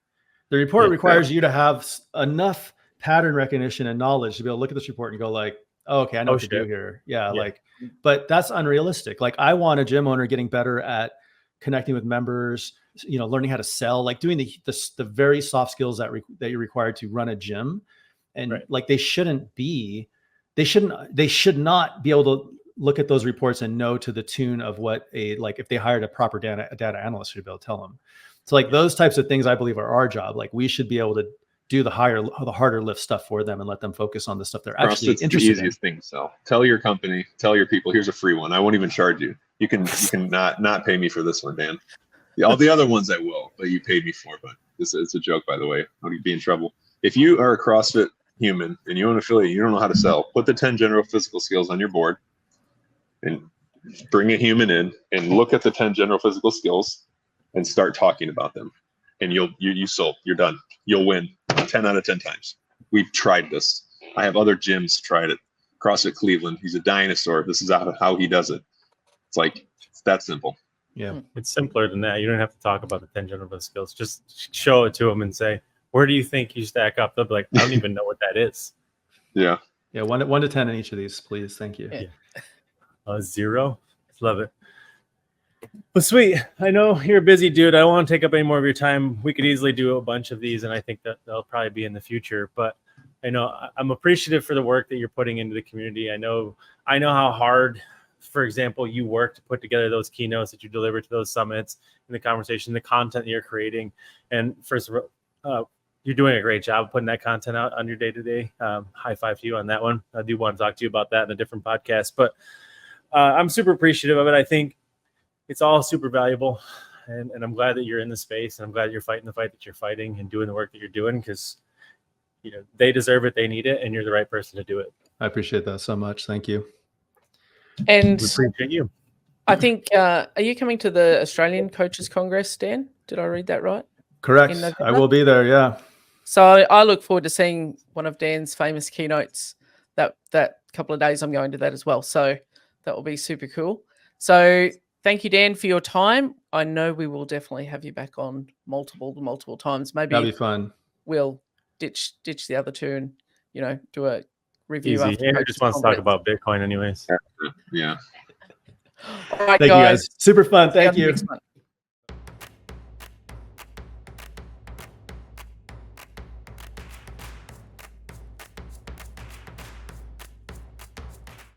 The report requires you to have enough pattern recognition and knowledge to be able to look at this report and go like, oh, okay, I know what to do here. Yeah, like, but that's unrealistic. Like, I want a gym owner getting better at connecting with members, learning how to sell, like doing the very soft skills that you're required to run a gym. And like, they should not be able to look at those reports and know to the tune of what if they hired a proper data analyst should be able to tell them. So like, those types of things I believe are our job. Like, we should be able to do the harder lift stuff for them and let them focus on the stuff they're actually interested in. It's the easiest thing. So tell your company, tell your people, here's a free one. I won't even charge you. You can not pay me for this one, Dan. All the other ones I will, but you paid me for. But it's a joke, by the way. Don't be in trouble. If you are a CrossFit human and you own an affiliate, you don't know how to sell, put the 10 general physical skills on your board and bring a human in and look at the 10 general physical skills and start talking about them. And you sold. You're done. You'll win 10 out of 10 times. We've tried this. I have other gyms tried it. CrossFit Cleveland. He's a dinosaur. This is how he does it. It's that simple. Yeah, it's simpler than that. You don't have to talk about the 10 general skills. Just show it to them and say, where do you think you stack up? They'll be like, I don't even know what that is. Yeah. Yeah, 1 to 10 in each of these, please. Thank you. Yeah. 0. Love it. Well, sweet. I know you're a busy dude. I don't want to take up any more of your time. We could easily do a bunch of these, and I think that they'll probably be in the future. But I know I'm appreciative for the work that you're putting into the community. I know how hard, for example, you work to put together those keynotes that you deliver to those summits, and the conversation, the content that you're creating. And first of all, you're doing a great job putting that content out on your day-to-day. High five to you on that one. I do want to talk to you about that in a different podcast, but I'm super appreciative of it. I think it's all super valuable, and I'm glad that you're in the space, and I'm glad you're fighting the fight that you're fighting and doing the work that you're doing, because they deserve it, they need it, and you're the right person to do it. I appreciate that so much. Thank you. And We appreciate you. I think, are you coming to the Australian Coaches Congress, Dan? Did I read that right? Correct. In November? I will be there. Yeah. So I look forward to seeing one of Dan's famous keynotes. That couple of days I'm going to that as well. So that will be super cool. So thank you, Dan, for your time. I know we will definitely have you back on multiple times. Maybe That'll be fun. we'll ditch the other two and do a review. Easy. After Andrew just wants to talk about Bitcoin anyways. Yeah. All right, Thank you, guys. Super fun. Thank See you you. on the next one.